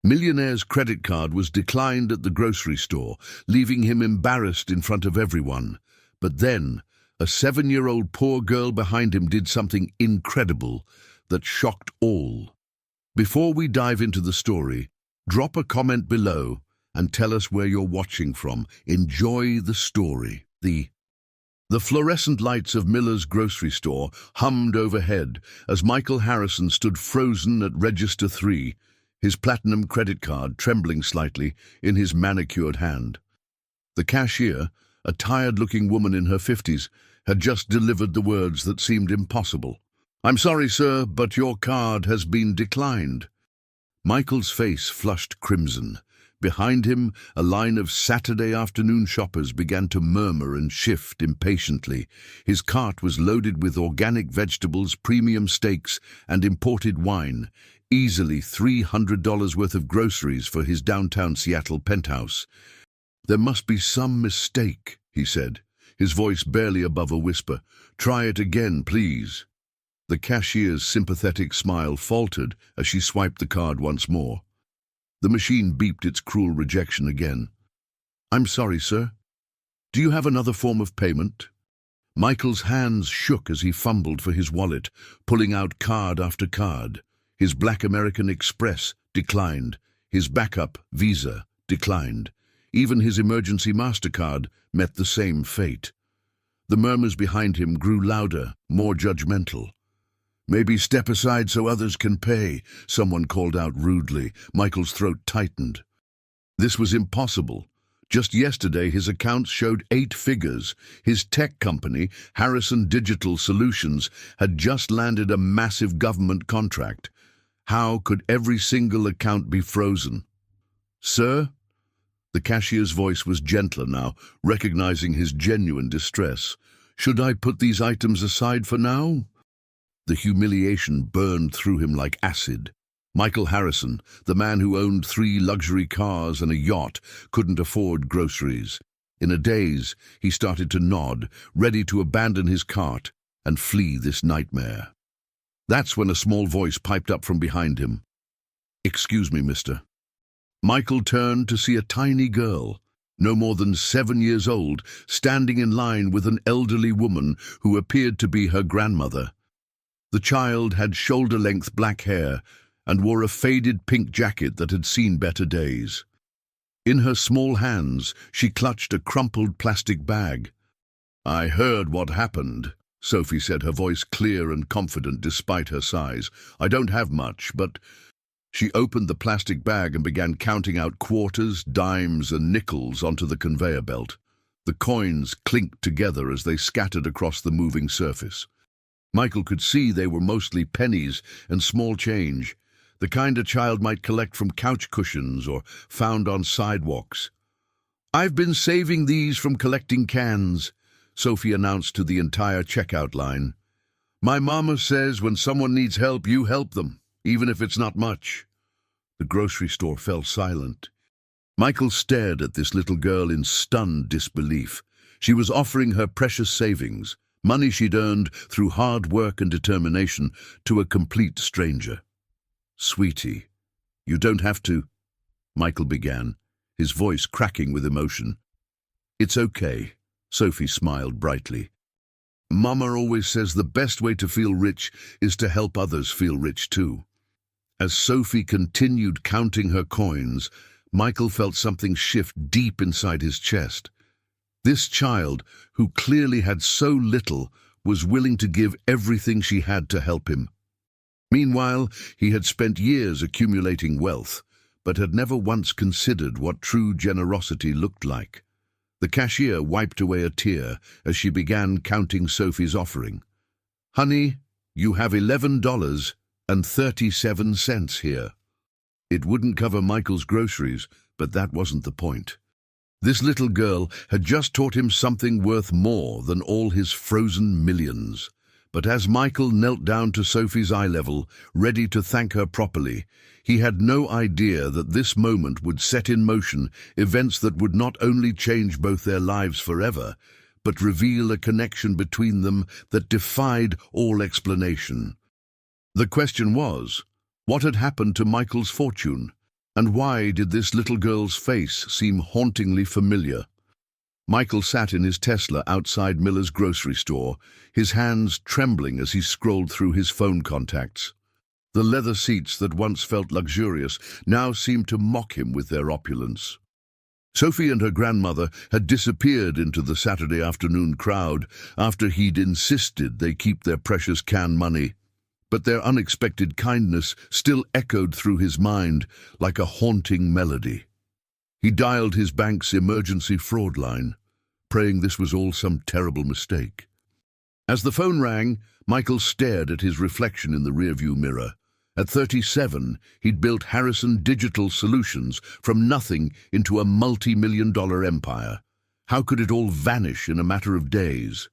Millionaire's credit card was declined at the grocery store, leaving him embarrassed in front of everyone. But then, a 7-year-old poor girl behind him did something incredible that shocked all. Before we dive into the story, drop a comment below and tell us where you're watching from. Enjoy the story. The fluorescent lights of Miller's grocery store hummed overhead as Michael Harrison stood frozen at Register 3, his platinum credit card trembling slightly in his manicured hand. The cashier, a tired-looking woman in her 50s, had just delivered the words that seemed impossible. "I'm sorry, sir, but your card has been declined." Michael's face flushed crimson. Behind him, a line of Saturday afternoon shoppers began to murmur and shift impatiently. His cart was loaded with organic vegetables, premium steaks, and imported wine, easily $300 worth of groceries for his downtown Seattle penthouse. "There must be some mistake," he said, his voice barely above a whisper. "Try it again, please." The cashier's sympathetic smile faltered as she swiped the card once more. The machine beeped its cruel rejection again. "I'm sorry, sir. Do you have another form of payment?" Michael's hands shook as he fumbled for his wallet, pulling out card after card. His Black American Express declined. His backup, Visa, declined. Even his emergency MasterCard met the same fate. The murmurs behind him grew louder, more judgmental. "Maybe step aside so others can pay," someone called out rudely. Michael's throat tightened. This was impossible. Just yesterday, his accounts showed 8 figures. His tech company, Harrison Digital Solutions, had just landed a massive government contract. How could every single account be frozen? "Sir?" The cashier's voice was gentler now, recognizing his genuine distress. "Should I put these items aside for now?" The humiliation burned through him like acid. Michael Harrison, the man who owned 3 luxury cars and a yacht, couldn't afford groceries. In a daze, he started to nod, ready to abandon his cart and flee this nightmare. That's when a small voice piped up from behind him. "Excuse me, mister." Michael turned to see a tiny girl, no more than 7 years old, standing in line with an elderly woman who appeared to be her grandmother. The child had shoulder-length black hair and wore a faded pink jacket that had seen better days. In her small hands, she clutched a crumpled plastic bag. "I heard what happened," Sophie said, her voice clear and confident despite her size. "I don't have much, but—" She opened the plastic bag and began counting out quarters, dimes, and nickels onto the conveyor belt. The coins clinked together as they scattered across the moving surface. Michael could see they were mostly pennies and small change, the kind a child might collect from couch cushions or found on sidewalks. "I've been saving these from collecting cans," Sophie announced to the entire checkout line. "My mama says when someone needs help, you help them, even if it's not much." The grocery store fell silent. Michael stared at this little girl in stunned disbelief. She was offering her precious savings, money she'd earned through hard work and determination, to a complete stranger. "Sweetie, you don't have to," Michael began, his voice cracking with emotion. "It's okay," Sophie smiled brightly. "Mama always says the best way to feel rich is to help others feel rich too." As Sophie continued counting her coins, Michael felt something shift deep inside his chest. This child, who clearly had so little, was willing to give everything she had to help him. Meanwhile, he had spent years accumulating wealth, but had never once considered what true generosity looked like. The cashier wiped away a tear as she began counting Sophie's offering. "Honey, you have $11.37 here." It wouldn't cover Michael's groceries, but that wasn't the point. This little girl had just taught him something worth more than all his frozen millions. But as Michael knelt down to Sophie's eye level, ready to thank her properly, he had no idea that this moment would set in motion events that would not only change both their lives forever, but reveal a connection between them that defied all explanation. The question was, what had happened to Michael's fortune? And why did this little girl's face seem hauntingly familiar? Michael sat in his Tesla outside Miller's grocery store, his hands trembling as he scrolled through his phone contacts. The leather seats that once felt luxurious now seemed to mock him with their opulence. Sophie and her grandmother had disappeared into the Saturday afternoon crowd after he'd insisted they keep their precious can money. But their unexpected kindness still echoed through his mind like a haunting melody. He dialed his bank's emergency fraud line, praying this was all some terrible mistake. As the phone rang, Michael stared at his reflection in the rearview mirror. At 37, he'd built Harrison Digital Solutions from nothing into a multi-million-dollar empire. How could it all vanish in a matter of days?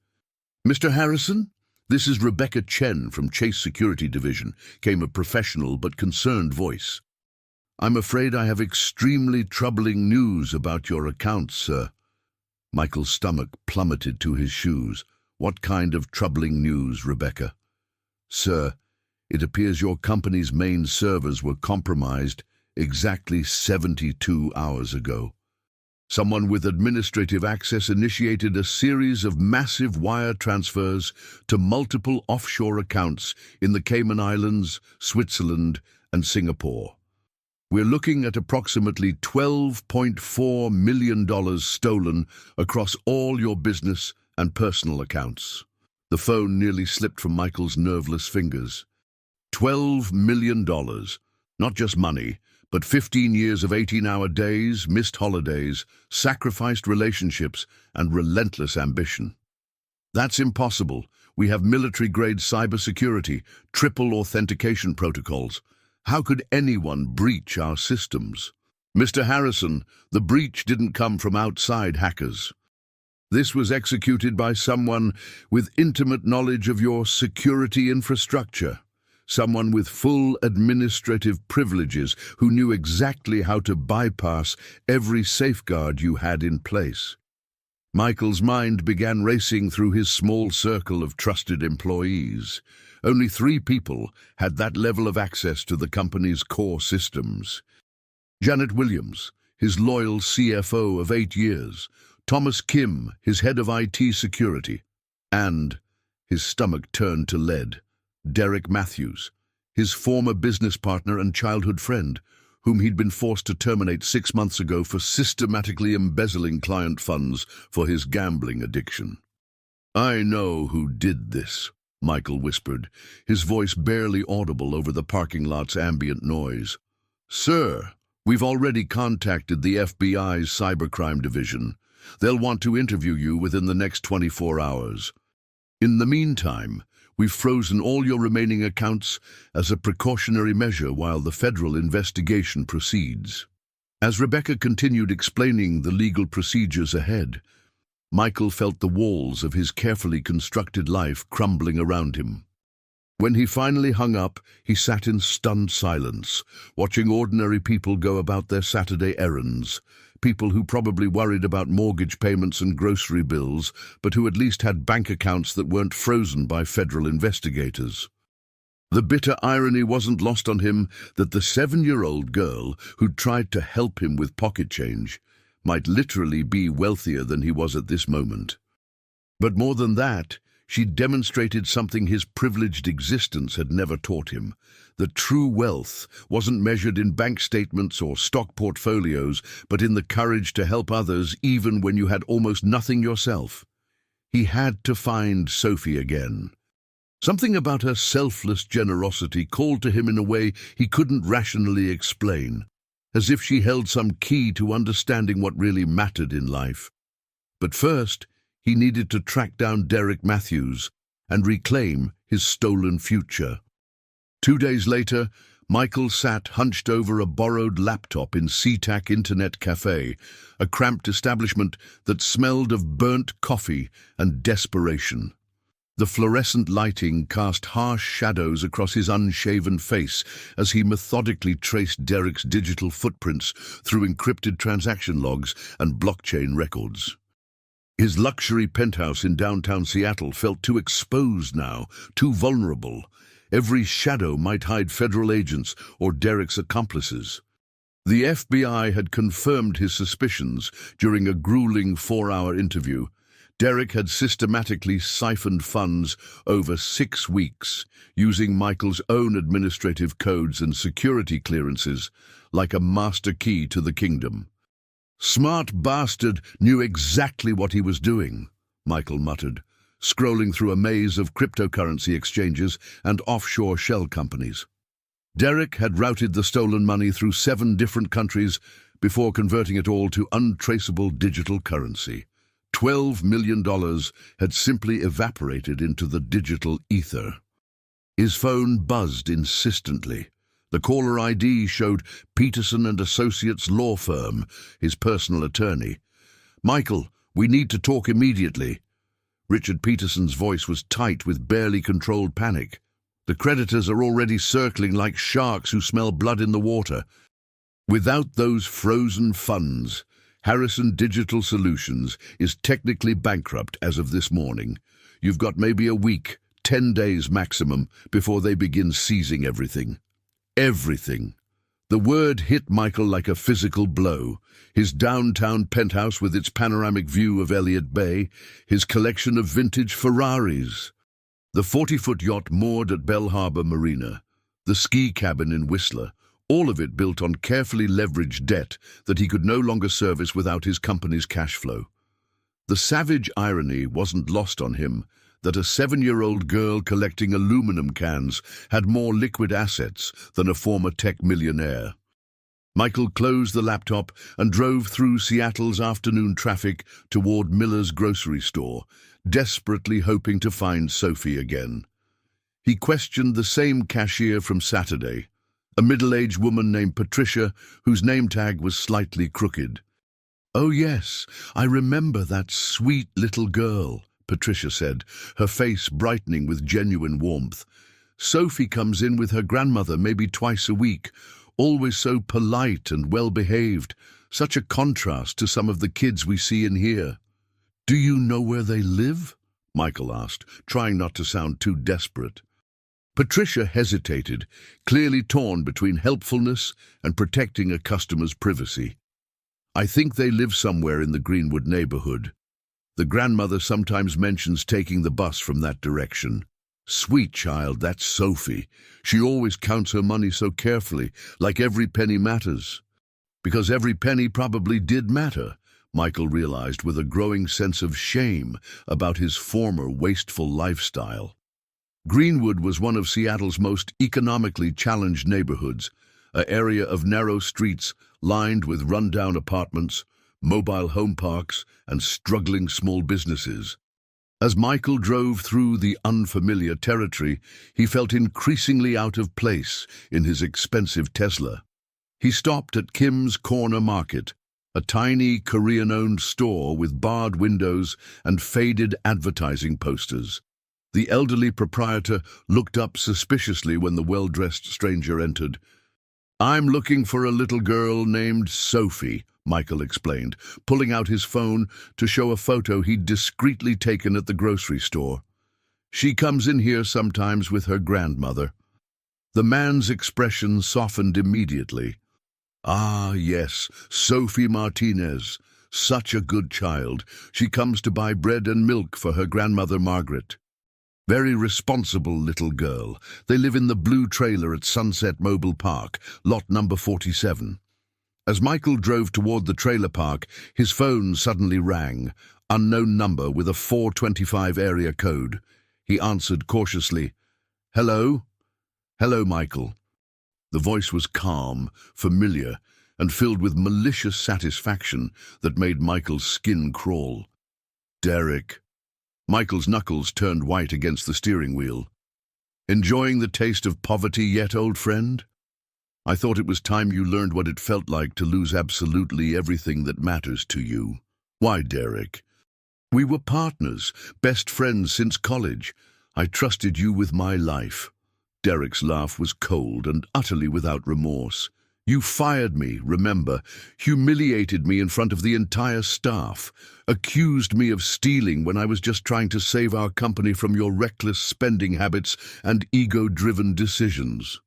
"Mr. Harrison? This is Rebecca Chen from Chase Security Division," came a professional but concerned voice. "I'm afraid I have extremely troubling news about your accounts, sir." Michael's stomach plummeted to his shoes. "What kind of troubling news, Rebecca?" "Sir, it appears your company's main servers were compromised exactly 72 hours ago. Someone with administrative access initiated a series of massive wire transfers to multiple offshore accounts in the Cayman Islands, Switzerland, and Singapore. We're looking at approximately $12.4 million stolen across all your business and personal accounts." The phone nearly slipped from Michael's nerveless fingers. $12 million. Not just money, but 15 years of 18-hour days, missed holidays, sacrificed relationships, and relentless ambition. "That's impossible. We have military-grade cybersecurity, triple authentication protocols. How could anyone breach our systems?" "Mr. Harrison, the breach didn't come from outside hackers. This was executed by someone with intimate knowledge of your security infrastructure. Someone with full administrative privileges who knew exactly how to bypass every safeguard you had in place." Michael's mind began racing through his small circle of trusted employees. Only 3 people had that level of access to the company's core systems. Janet Williams, his loyal CFO of 8 years, Thomas Kim, his head of IT security, and, his stomach turned to lead, Derek Matthews, his former business partner and childhood friend, whom he'd been forced to terminate 6 months ago for systematically embezzling client funds for his gambling addiction. "I know who did this," Michael whispered, his voice barely audible over the parking lot's ambient noise. "Sir, we've already contacted the FBI's cybercrime division. They'll want to interview you within the next 24 hours. In the meantime, we've frozen all your remaining accounts as a precautionary measure while the federal investigation proceeds." As Rebecca continued explaining the legal procedures ahead, Michael felt the walls of his carefully constructed life crumbling around him. When he finally hung up, he sat in stunned silence, watching ordinary people go about their Saturday errands. People who probably worried about mortgage payments and grocery bills, but who at least had bank accounts that weren't frozen by federal investigators. The bitter irony wasn't lost on him that the 7-year-old girl who'd tried to help him with pocket change might literally be wealthier than he was at this moment. But more than that, she demonstrated something his privileged existence had never taught him. That true wealth wasn't measured in bank statements or stock portfolios, but in the courage to help others even when you had almost nothing yourself. He had to find Sophie again. Something about her selfless generosity called to him in a way he couldn't rationally explain, as if she held some key to understanding what really mattered in life. But first, he needed to track down Derek Matthews and reclaim his stolen future. 2 days later, Michael sat hunched over a borrowed laptop in SeaTac Internet Cafe, a cramped establishment that smelled of burnt coffee and desperation. The fluorescent lighting cast harsh shadows across his unshaven face as he methodically traced Derek's digital footprints through encrypted transaction logs and blockchain records. His luxury penthouse in downtown Seattle felt too exposed now, too vulnerable. Every shadow might hide federal agents or Derek's accomplices. The FBI had confirmed his suspicions during a grueling 4-hour interview. Derek had systematically siphoned funds over 6 weeks, using Michael's own administrative codes and security clearances like a master key to the kingdom. "Smart bastard knew exactly what he was doing," Michael muttered, scrolling through a maze of cryptocurrency exchanges and offshore shell companies. Derek had routed the stolen money through 7 different countries before converting it all to untraceable digital currency. $12 million had simply evaporated into the digital ether. His phone buzzed insistently. The caller ID showed Peterson and Associates law firm, his personal attorney. "Michael, we need to talk immediately." Richard Peterson's voice was tight with barely controlled panic. "The creditors are already circling like sharks who smell blood in the water. Without those frozen funds, Harrison Digital Solutions is technically bankrupt as of this morning. You've got maybe a week, 10 days maximum, before they begin seizing everything." Everything. The word hit Michael like a physical blow. His downtown penthouse with its panoramic view of Elliott Bay, his collection of vintage Ferraris, the 40-foot yacht moored at Bell Harbor Marina, the ski cabin in Whistler, all of it built on carefully leveraged debt that he could no longer service without his company's cash flow. The savage irony wasn't lost on him that a 7-year-old girl collecting aluminum cans had more liquid assets than a former tech millionaire. Michael closed the laptop and drove through Seattle's afternoon traffic toward Miller's grocery store, desperately hoping to find Sophie again. He questioned the same cashier from Saturday, a middle-aged woman named Patricia, whose name tag was slightly crooked. "Oh yes, I remember that sweet little girl," Patricia said, her face brightening with genuine warmth. "Sophie comes in with her grandmother maybe twice a week, always so polite and well-behaved, such a contrast to some of the kids we see and hear." "Do you know where they live?" Michael asked, trying not to sound too desperate. Patricia hesitated, clearly torn between helpfulness and protecting a customer's privacy. "I think they live somewhere in the Greenwood neighborhood. The grandmother sometimes mentions taking the bus from that direction. Sweet child, that's Sophie. She always counts her money so carefully, like every penny matters." Because every penny probably did matter, Michael realized with a growing sense of shame about his former wasteful lifestyle. Greenwood was one of Seattle's most economically challenged neighborhoods, an area of narrow streets lined with rundown apartments, mobile home parks, and struggling small businesses. As Michael drove through the unfamiliar territory, he felt increasingly out of place in his expensive Tesla. He stopped at Kim's Corner Market, a tiny Korean-owned store with barred windows and faded advertising posters. The elderly proprietor looked up suspiciously when the well-dressed stranger entered. "I'm looking for a little girl named Sophie," Michael explained, pulling out his phone to show a photo he'd discreetly taken at the grocery store. "She comes in here sometimes with her grandmother." The man's expression softened immediately. "Ah, yes, Sophie Martinez. Such a good child. She comes to buy bread and milk for her grandmother Margaret. Very responsible little girl. They live in the blue trailer at Sunset Mobile Park, lot number 47. As Michael drove toward the trailer park, his phone suddenly rang, unknown number with a 425 area code. He answered cautiously, "Hello?" "Hello, Michael." The voice was calm, familiar, and filled with malicious satisfaction that made Michael's skin crawl. "Derek." Michael's knuckles turned white against the steering wheel. "Enjoying the taste of poverty yet, old friend? I thought it was time you learned what it felt like to lose absolutely everything that matters to you." "Why, Derek? We were partners, best friends since college. I trusted you with my life." Derek's laugh was cold and utterly without remorse. "You fired me, remember, humiliated me in front of the entire staff, accused me of stealing when I was just trying to save our company from your reckless spending habits and ego-driven decisions.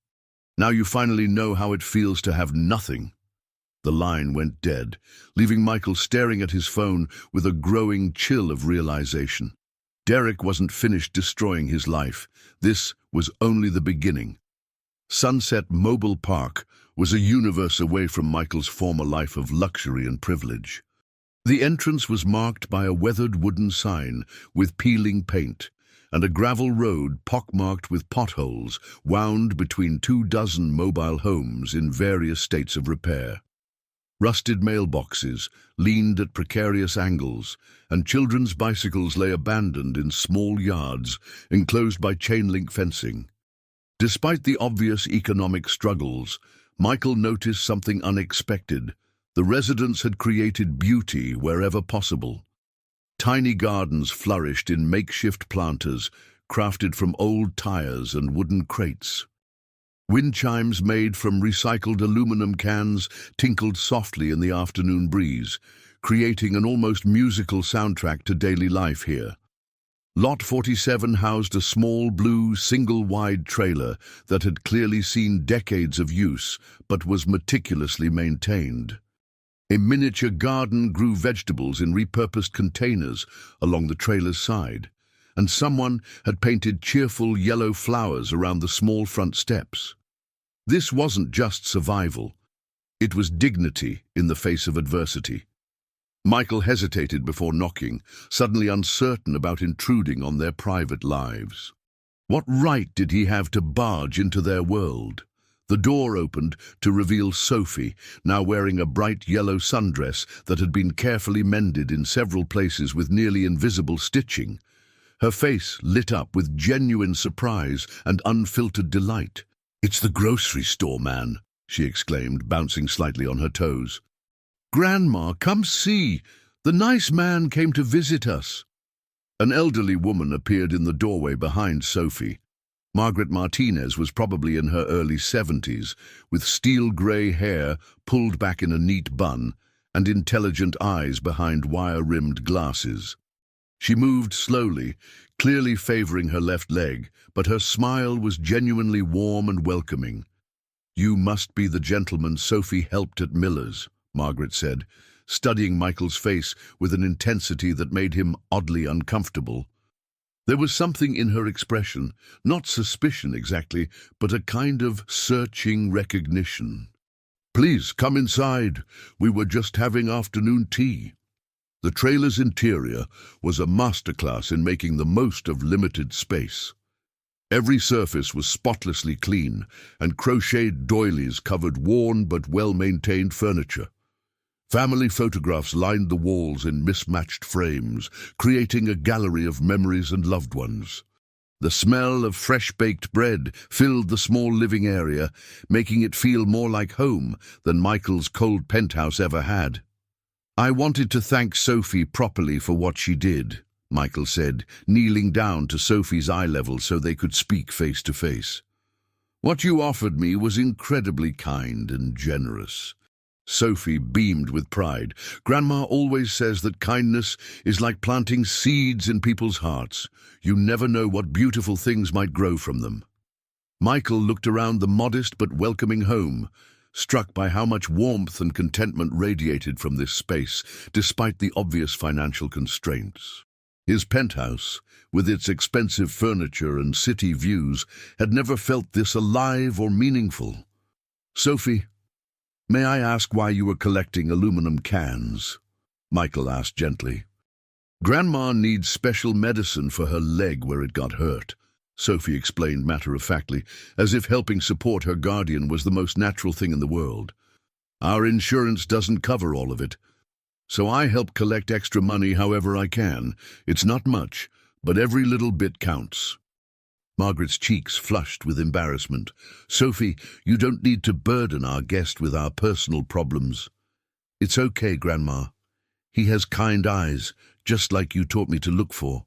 Now you finally know how it feels to have nothing." The line went dead, leaving Michael staring at his phone with a growing chill of realization. Derek wasn't finished destroying his life. This was only the beginning. Sunset Mobile Park was a universe away from Michael's former life of luxury and privilege. The entrance was marked by a weathered wooden sign with peeling paint, and a gravel road pockmarked with potholes wound between 24 mobile homes in various states of repair. Rusted mailboxes leaned at precarious angles, and children's bicycles lay abandoned in small yards enclosed by chain-link fencing. Despite the obvious economic struggles, Michael noticed something unexpected. The residents had created beauty wherever possible. Tiny gardens flourished in makeshift planters, crafted from old tires and wooden crates. Wind chimes made from recycled aluminum cans tinkled softly in the afternoon breeze, creating an almost musical soundtrack to daily life here. Lot 47 housed a small blue single-wide trailer that had clearly seen decades of use but was meticulously maintained. A miniature garden grew vegetables in repurposed containers along the trailer's side, and someone had painted cheerful yellow flowers around the small front steps. This wasn't just survival. It was dignity in the face of adversity. Michael hesitated before knocking, suddenly uncertain about intruding on their private lives. What right did he have to barge into their world? The door opened to reveal Sophie, now wearing a bright yellow sundress that had been carefully mended in several places with nearly invisible stitching. Her face lit up with genuine surprise and unfiltered delight. "It's the grocery store man," she exclaimed, bouncing slightly on her toes. "Grandma, come see! The nice man came to visit us." An elderly woman appeared in the doorway behind Sophie. Margaret Martinez was probably in her early 70s, with steel-grey hair pulled back in a neat bun and intelligent eyes behind wire-rimmed glasses. She moved slowly, clearly favoring her left leg, but her smile was genuinely warm and welcoming. "You must be the gentleman Sophie helped at Miller's," Margaret said, studying Michael's face with an intensity that made him oddly uncomfortable. There was something in her expression, not suspicion exactly, but a kind of searching recognition. "Please come inside. We were just having afternoon tea." The trailer's interior was a masterclass in making the most of limited space. Every surface was spotlessly clean, and crocheted doilies covered worn but well-maintained furniture. Family photographs lined the walls in mismatched frames, creating a gallery of memories and loved ones. The smell of fresh-baked bread filled the small living area, making it feel more like home than Michael's cold penthouse ever had. "I wanted to thank Sophie properly for what she did," Michael said, kneeling down to Sophie's eye level so they could speak face to face. "What you offered me was incredibly kind and generous." Sophie beamed with pride. "Grandma always says that kindness is like planting seeds in people's hearts. You never know what beautiful things might grow from them." Michael looked around the modest but welcoming home, struck by how much warmth and contentment radiated from this space, despite the obvious financial constraints. His penthouse, with its expensive furniture and city views, had never felt this alive or meaningful. "Sophie, may I ask why you were collecting aluminum cans?" Michael asked gently. "Grandma needs special medicine for her leg where it got hurt," Sophie explained matter-of-factly, as if helping support her guardian was the most natural thing in the world. "Our insurance doesn't cover all of it, so I help collect extra money however I can. It's not much, but every little bit counts." Margaret's cheeks flushed with embarrassment. "Sophie, you don't need to burden our guest with our personal problems." "It's okay, Grandma. He has kind eyes, just like you taught me to look for."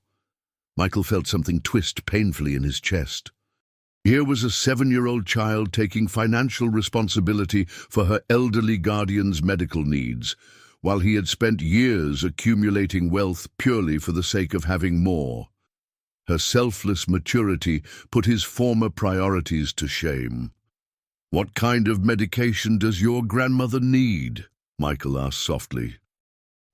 Michael felt something twist painfully in his chest. Here was a 7-year-old child taking financial responsibility for her elderly guardian's medical needs, while he had spent years accumulating wealth purely for the sake of having more. Her selfless maturity put his former priorities to shame. "What kind of medication does your grandmother need?" Michael asked softly.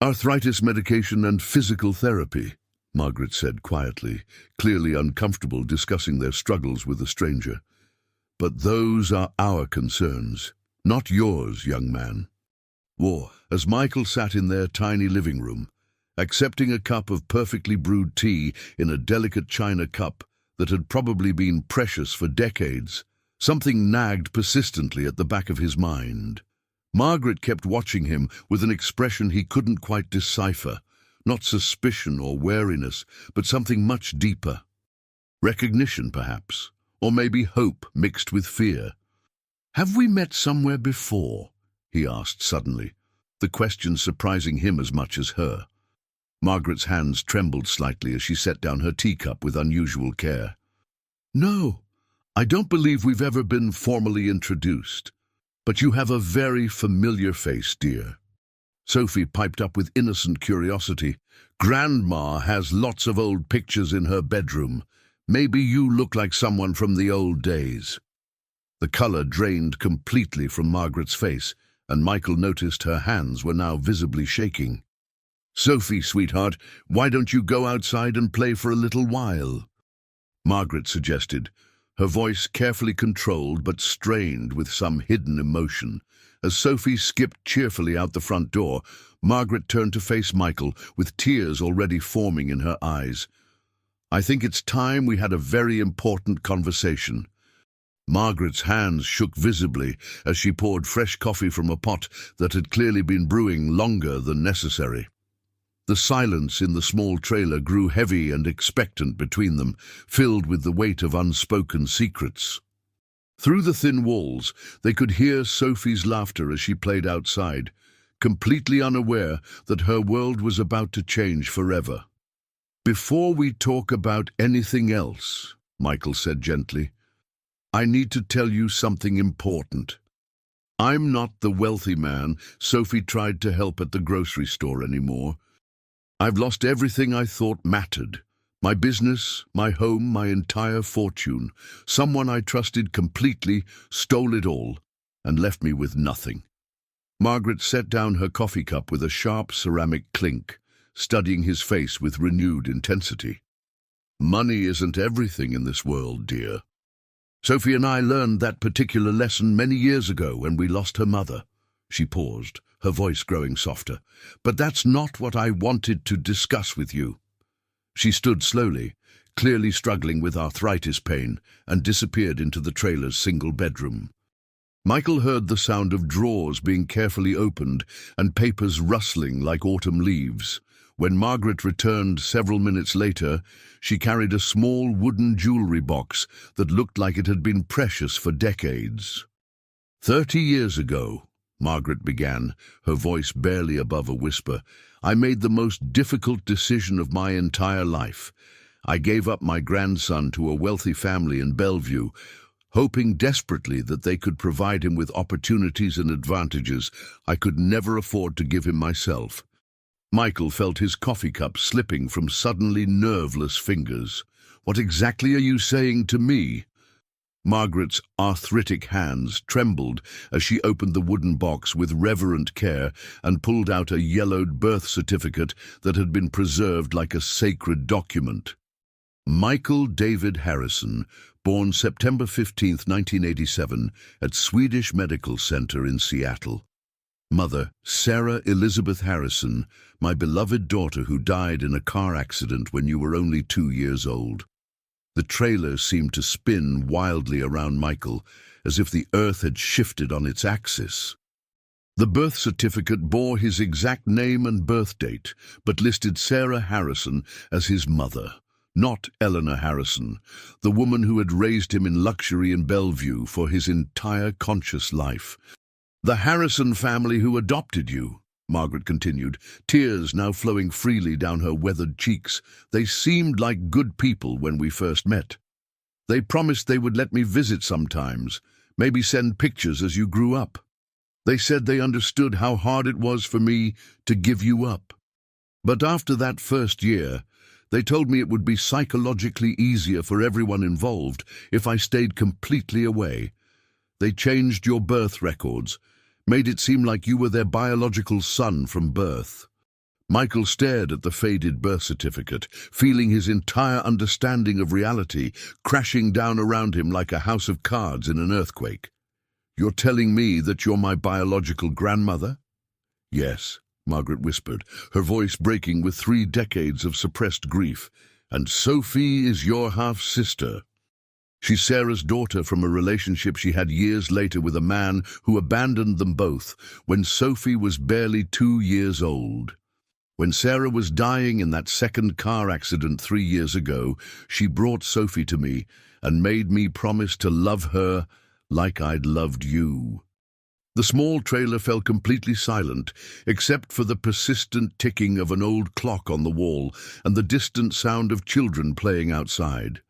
"Arthritis medication and physical therapy," Margaret said quietly, clearly uncomfortable discussing their struggles with a stranger. "But those are our concerns, not yours, young man." As Michael sat in their tiny living room, accepting a cup of perfectly brewed tea in a delicate china cup that had probably been precious for decades, something nagged persistently at the back of his mind. Margaret kept watching him with an expression he couldn't quite decipher, not suspicion or wariness, but something much deeper. Recognition, perhaps, or maybe hope mixed with fear. "Have we met somewhere before?" he asked suddenly, the question surprising him as much as her. Margaret's hands trembled slightly as she set down her teacup with unusual care. "No, I don't believe we've ever been formally introduced. But you have a very familiar face, dear." Sophie piped up with innocent curiosity. "Grandma has lots of old pictures in her bedroom. Maybe you look like someone from the old days." The color drained completely from Margaret's face, and Michael noticed her hands were now visibly shaking. "Sophie, sweetheart, why don't you go outside and play for a little while?" Margaret suggested, her voice carefully controlled but strained with some hidden emotion. As Sophie skipped cheerfully out the front door, Margaret turned to face Michael with tears already forming in her eyes. "I think it's time we had a very important conversation." Margaret's hands shook visibly as she poured fresh coffee from a pot that had clearly been brewing longer than necessary. The silence in the small trailer grew heavy and expectant between them, filled with the weight of unspoken secrets. Through the thin walls, they could hear Sophie's laughter as she played outside, completely unaware that her world was about to change forever. "Before we talk about anything else," Michael said gently, "I need to tell you something important. I'm not the wealthy man Sophie tried to help at the grocery store anymore. I've lost everything I thought mattered. My business, my home, my entire fortune. Someone I trusted completely stole it all and left me with nothing." Margaret set down her coffee cup with a sharp ceramic clink, studying his face with renewed intensity. "Money isn't everything in this world, dear. Sophie and I learned that particular lesson many years ago when we lost her mother." She paused, her voice growing softer. "But that's not what I wanted to discuss with you." She stood slowly, clearly struggling with arthritis pain, and disappeared into the trailer's single bedroom. Michael heard the sound of drawers being carefully opened and papers rustling like autumn leaves. When Margaret returned several minutes later, she carried a small wooden jewelry box that looked like it had been precious for decades. 30 years ago, Margaret began, her voice barely above a whisper, "I made the most difficult decision of my entire life. I gave up my grandson to a wealthy family in Bellevue, hoping desperately that they could provide him with opportunities and advantages I could never afford to give him myself." Michael felt his coffee cup slipping from suddenly nerveless fingers. "What exactly are you saying to me?" Margaret's arthritic hands trembled as she opened the wooden box with reverent care and pulled out a yellowed birth certificate that had been preserved like a sacred document. Michael David Harrison, born September 15, 1987, at Swedish Medical Center in Seattle. Mother, Sarah Elizabeth Harrison, my beloved daughter who died in a car accident when you were only 2 years old. The trailer seemed to spin wildly around Michael, as if the earth had shifted on its axis. The birth certificate bore his exact name and birth date, but listed Sarah Harrison as his mother, not Eleanor Harrison, the woman who had raised him in luxury in Bellevue for his entire conscious life. "The Harrison family who adopted you," Margaret continued, tears now flowing freely down her weathered cheeks. "They seemed like good people when we first met. They promised they would let me visit sometimes, maybe send pictures as you grew up. They said they understood how hard it was for me to give you up. But after that first year, they told me it would be psychologically easier for everyone involved if I stayed completely away. They changed your birth records, made it seem like you were their biological son from birth. Michael stared at the faded birth certificate, feeling his entire understanding of reality crashing down around him like a house of cards in an earthquake. "You're telling me that you're my biological grandmother?" "Yes," Margaret whispered, her voice breaking with 3 decades of suppressed grief. "And Sophie is your half-sister. She's Sarah's daughter from a relationship she had years later with a man who abandoned them both when Sophie was barely 2 years old. When Sarah was dying in that second car accident 3 years ago, she brought Sophie to me and made me promise to love her like I'd loved you." The small trailer fell completely silent, except for the persistent ticking of an old clock on the wall and the distant sound of children playing outside.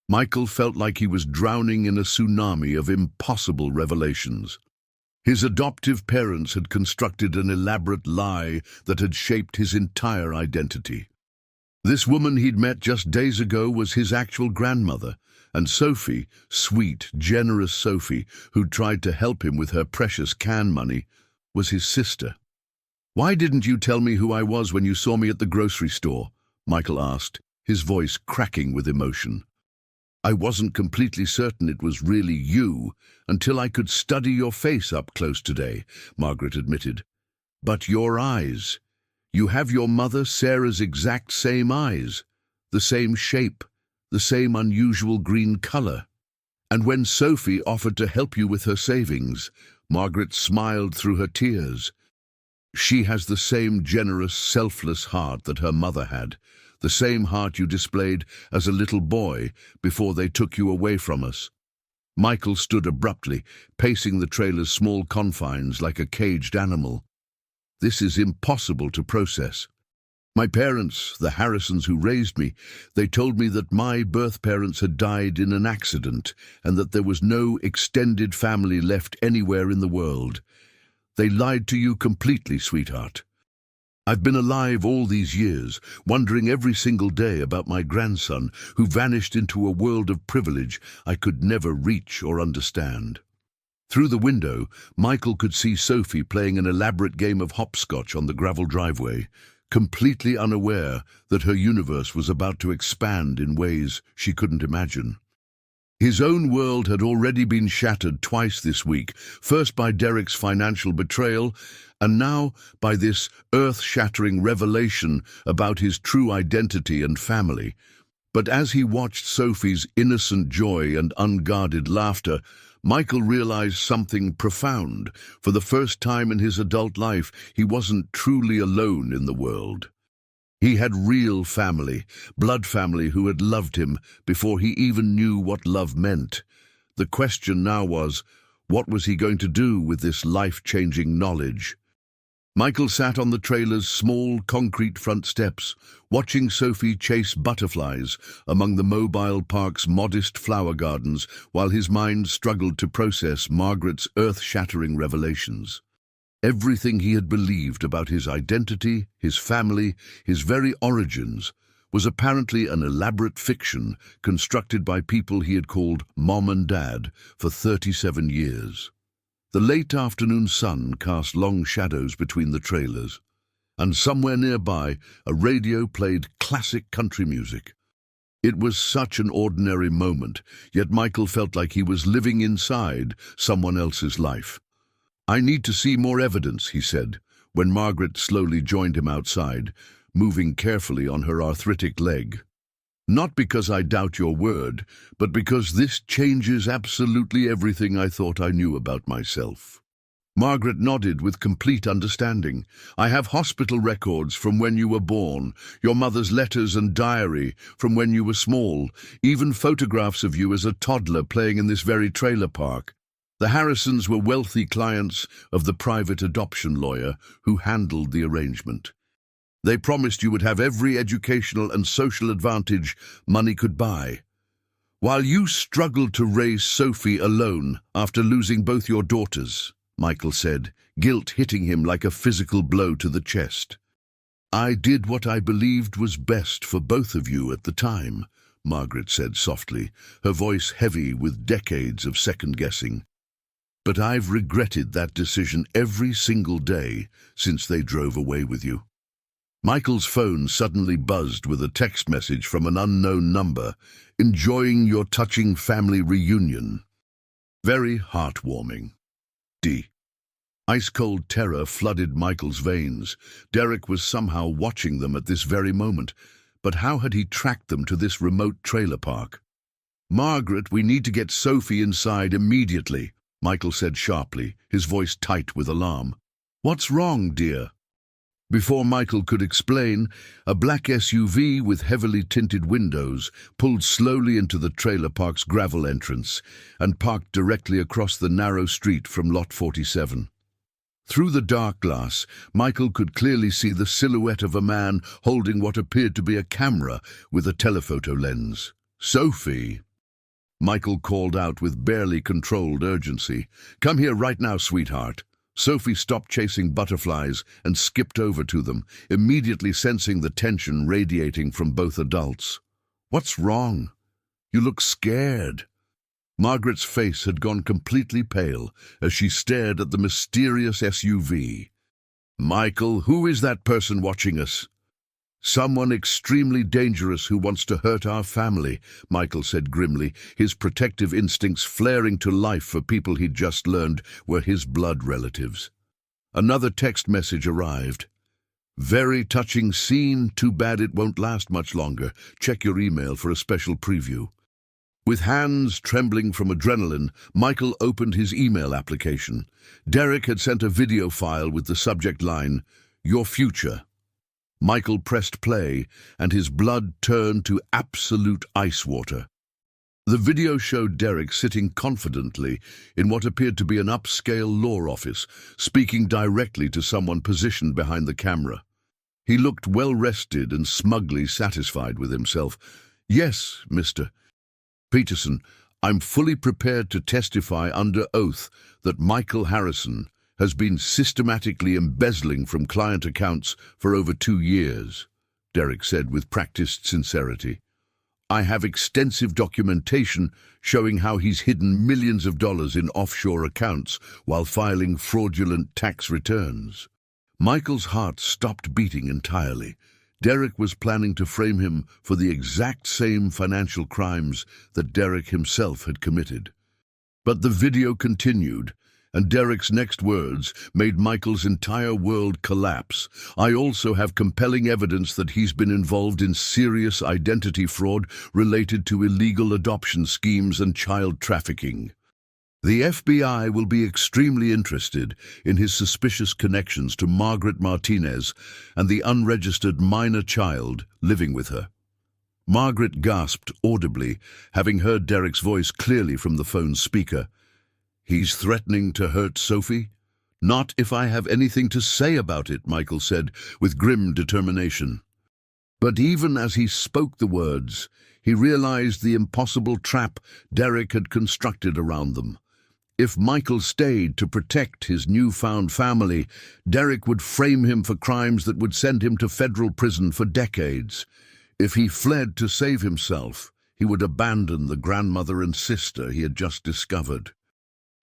Michael felt like he was drowning in a tsunami of impossible revelations. His adoptive parents had constructed an elaborate lie that had shaped his entire identity. This woman he'd met just days ago was his actual grandmother, and Sophie, sweet, generous Sophie, who'd tried to help him with her precious can money, was his sister. "Why didn't you tell me who I was when you saw me at the grocery store?" Michael asked, his voice cracking with emotion. "I wasn't completely certain it was really you until I could study your face up close today," Margaret admitted. "But your eyes. You have your mother Sarah's exact same eyes, the same shape, the same unusual green color. And when Sophie offered to help you with her savings," Margaret smiled through her tears. "She has the same generous, selfless heart that her mother had, the same heart you displayed as a little boy before they took you away from us." Michael stood abruptly, pacing the trailer's small confines like a caged animal. "This is impossible to process. My parents, the Harrisons who raised me, they told me that my birth parents had died in an accident and that there was no extended family left anywhere in the world. They lied to you completely, sweetheart. I've been alive all these years, wondering every single day about my grandson who vanished into a world of privilege I could never reach or understand." Through the window, Michael could see Sophie playing an elaborate game of hopscotch on the gravel driveway, completely unaware that her universe was about to expand in ways she couldn't imagine. His own world had already been shattered twice this week, first by Derek's financial betrayal, and now by this earth-shattering revelation about his true identity and family. But as he watched Sophie's innocent joy and unguarded laughter, Michael realized something profound. For the first time in his adult life, he wasn't truly alone in the world. He had real family, blood family who had loved him before he even knew what love meant. The question now was, what was he going to do with this life-changing knowledge? Michael sat on the trailer's small concrete front steps, watching Sophie chase butterflies among the mobile park's modest flower gardens while his mind struggled to process Margaret's earth-shattering revelations. Everything he had believed about his identity, his family, his very origins, was apparently an elaborate fiction constructed by people he had called Mom and Dad for 37 years. The late afternoon sun cast long shadows between the trailers, and somewhere nearby a radio played classic country music. It was such an ordinary moment, yet Michael felt like he was living inside someone else's life. "I need to see more evidence," he said, when Margaret slowly joined him outside, moving carefully on her arthritic leg. "Not because I doubt your word, but because this changes absolutely everything I thought I knew about myself." Margaret nodded with complete understanding. "I have hospital records from when you were born, your mother's letters and diary from when you were small, even photographs of you as a toddler playing in this very trailer park. The Harrisons were wealthy clients of the private adoption lawyer who handled the arrangement. They promised you would have every educational and social advantage money could buy. While you struggled to raise Sophie alone after losing both your daughters," Michael said, guilt hitting him like a physical blow to the chest. "I did what I believed was best for both of you at the time," Margaret said softly, her voice heavy with decades of second-guessing. but I've regretted that decision every single day since they drove away with you." Michael's phone suddenly buzzed with a text message from an unknown number, "Enjoying your touching family reunion. Very heartwarming. D." Ice-cold terror flooded Michael's veins. Derek was somehow watching them at this very moment, but how had he tracked them to this remote trailer park? "Margaret, we need to get Sophie inside immediately," Michael said sharply, his voice tight with alarm. "What's wrong, dear?" Before Michael could explain, a black SUV with heavily tinted windows pulled slowly into the trailer park's gravel entrance and parked directly across the narrow street from Lot 47. Through the dark glass, Michael could clearly see the silhouette of a man holding what appeared to be a camera with a telephoto lens. "Sophie!" Michael called out with barely controlled urgency. "Come here right now, sweetheart." Sophie stopped chasing butterflies and skipped over to them, immediately sensing the tension radiating from both adults. "What's wrong? You look scared." Margaret's face had gone completely pale as she stared at the mysterious SUV. "Michael, who is that person watching us?" "Someone extremely dangerous who wants to hurt our family," Michael said grimly, his protective instincts flaring to life for people he'd just learned were his blood relatives. Another text message arrived. "Very touching scene. Too bad it won't last much longer. Check your email for a special preview." With hands trembling from adrenaline, Michael opened his email application. Derek had sent a video file with the subject line, "Your future." Michael pressed play, and his blood turned to absolute ice water. The video showed Derek sitting confidently in what appeared to be an upscale law office, speaking directly to someone positioned behind the camera. He looked well-rested and smugly satisfied with himself. "Yes, Mr. Peterson, I'm fully prepared to testify under oath that Michael Harrison has been systematically embezzling from client accounts for over 2 years, Derek said with practiced sincerity. "I have extensive documentation showing how he's hidden millions of dollars in offshore accounts while filing fraudulent tax returns." Michael's heart stopped beating entirely. Derek was planning to frame him for the exact same financial crimes that Derek himself had committed. But the video continued, and Derek's next words made Michael's entire world collapse. "I also have compelling evidence that he's been involved in serious identity fraud related to illegal adoption schemes and child trafficking. The FBI will be extremely interested in his suspicious connections to Margaret Martinez and the unregistered minor child living with her." Margaret gasped audibly, having heard Derek's voice clearly from the phone's speaker. "He's threatening to hurt Sophie?" "Not if I have anything to say about it," Michael said with grim determination. But even as he spoke the words, he realized the impossible trap Derek had constructed around them. If Michael stayed to protect his newfound family, Derek would frame him for crimes that would send him to federal prison for decades. If he fled to save himself, he would abandon the grandmother and sister he had just discovered.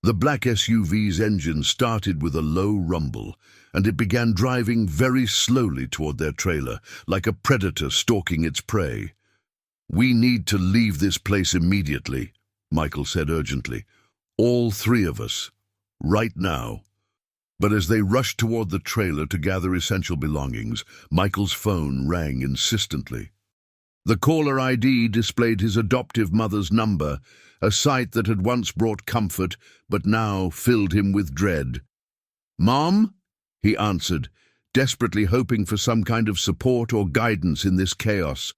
The black SUV's engine started with a low rumble, and it began driving very slowly toward their trailer, like a predator stalking its prey. "We need to leave this place immediately," Michael said urgently. "All 3 of us. Right now." But as they rushed toward the trailer to gather essential belongings, Michael's phone rang insistently. The caller ID displayed his adoptive mother's number, a sight that had once brought comfort but now filled him with dread. "Mom?" he answered, desperately hoping for some kind of support or guidance in this chaos.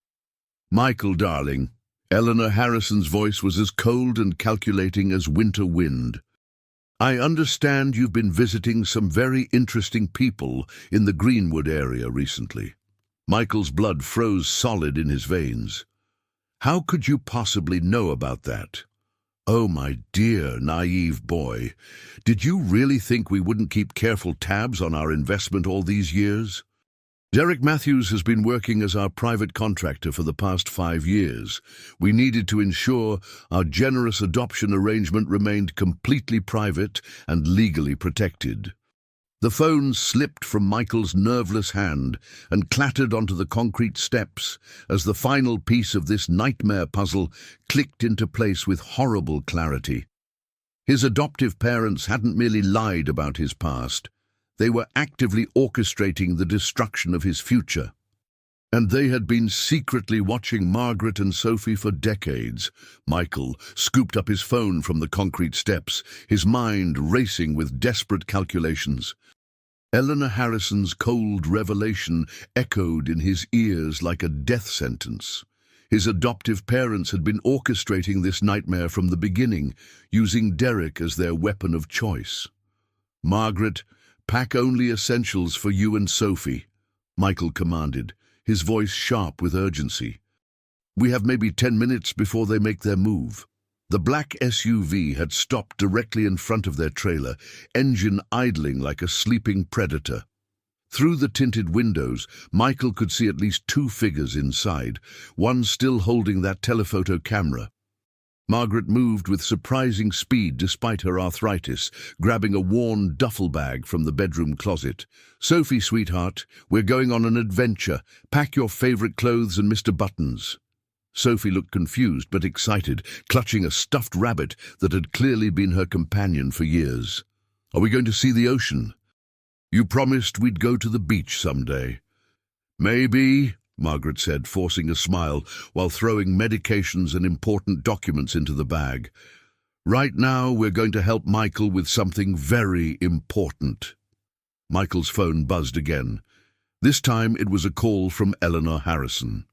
"Michael, darling." Eleanor Harrison's voice was as cold and calculating as winter wind. "I understand you've been visiting some very interesting people in the Greenwood area recently." Michael's blood froze solid in his veins. "How could you possibly know about that?" "Oh, my dear, naive boy. Did you really think we wouldn't keep careful tabs on our investment all these years?" Derek Matthews has been working as our private contractor for the past 5 years. We needed to ensure our generous adoption arrangement remained completely private and legally protected. The phone slipped from Michael's nerveless hand and clattered onto the concrete steps as the final piece of this nightmare puzzle clicked into place with horrible clarity. His adoptive parents hadn't merely lied about his past. They were actively orchestrating the destruction of his future. And they had been secretly watching Margaret and Sophie for decades. Michael scooped up his phone from the concrete steps, his mind racing with desperate calculations. Eleanor Harrison's cold revelation echoed in his ears like a death sentence. His adoptive parents had been orchestrating this nightmare from the beginning, using Derek as their weapon of choice. "Margaret, pack only essentials for you and Sophie," Michael commanded, his voice sharp with urgency. "We have maybe 10 minutes before they make their move." The black SUV had stopped directly in front of their trailer, engine idling like a sleeping predator. Through the tinted windows, Michael could see at least 2 figures inside, one still holding that telephoto camera. Margaret moved with surprising speed despite her arthritis, grabbing a worn duffel bag from the bedroom closet. "Sophie, sweetheart, we're going on an adventure. Pack your favorite clothes and Mr. Buttons." Sophie looked confused but excited, clutching a stuffed rabbit that had clearly been her companion for years. "Are we going to see the ocean? You promised we'd go to the beach someday." "Maybe," Margaret said, forcing a smile while throwing medications and important documents into the bag. "Right now, we're going to help Michael with something very important." Michael's phone buzzed again. This time it was a call from Eleanor Harrison.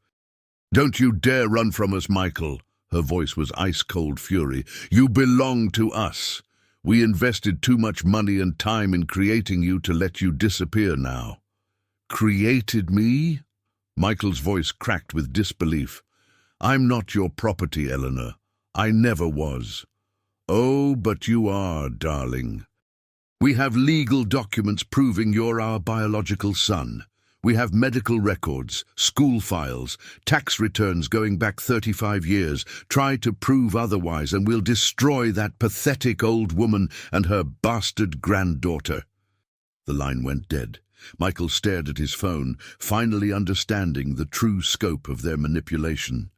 "Don't you dare run from us, Michael." Her voice was ice-cold fury. "You belong to us. We invested too much money and time in creating you to let you disappear now." "Created me?" Michael's voice cracked with disbelief. "I'm not your property, Eleanor. I never was." "Oh, but you are, darling. We have legal documents proving you're our biological son. We have medical records, school files, tax returns going back 35 years. Try to prove otherwise and we'll destroy that pathetic old woman and her bastard granddaughter." The line went dead. Michael stared at his phone, finally understanding the true scope of their manipulation.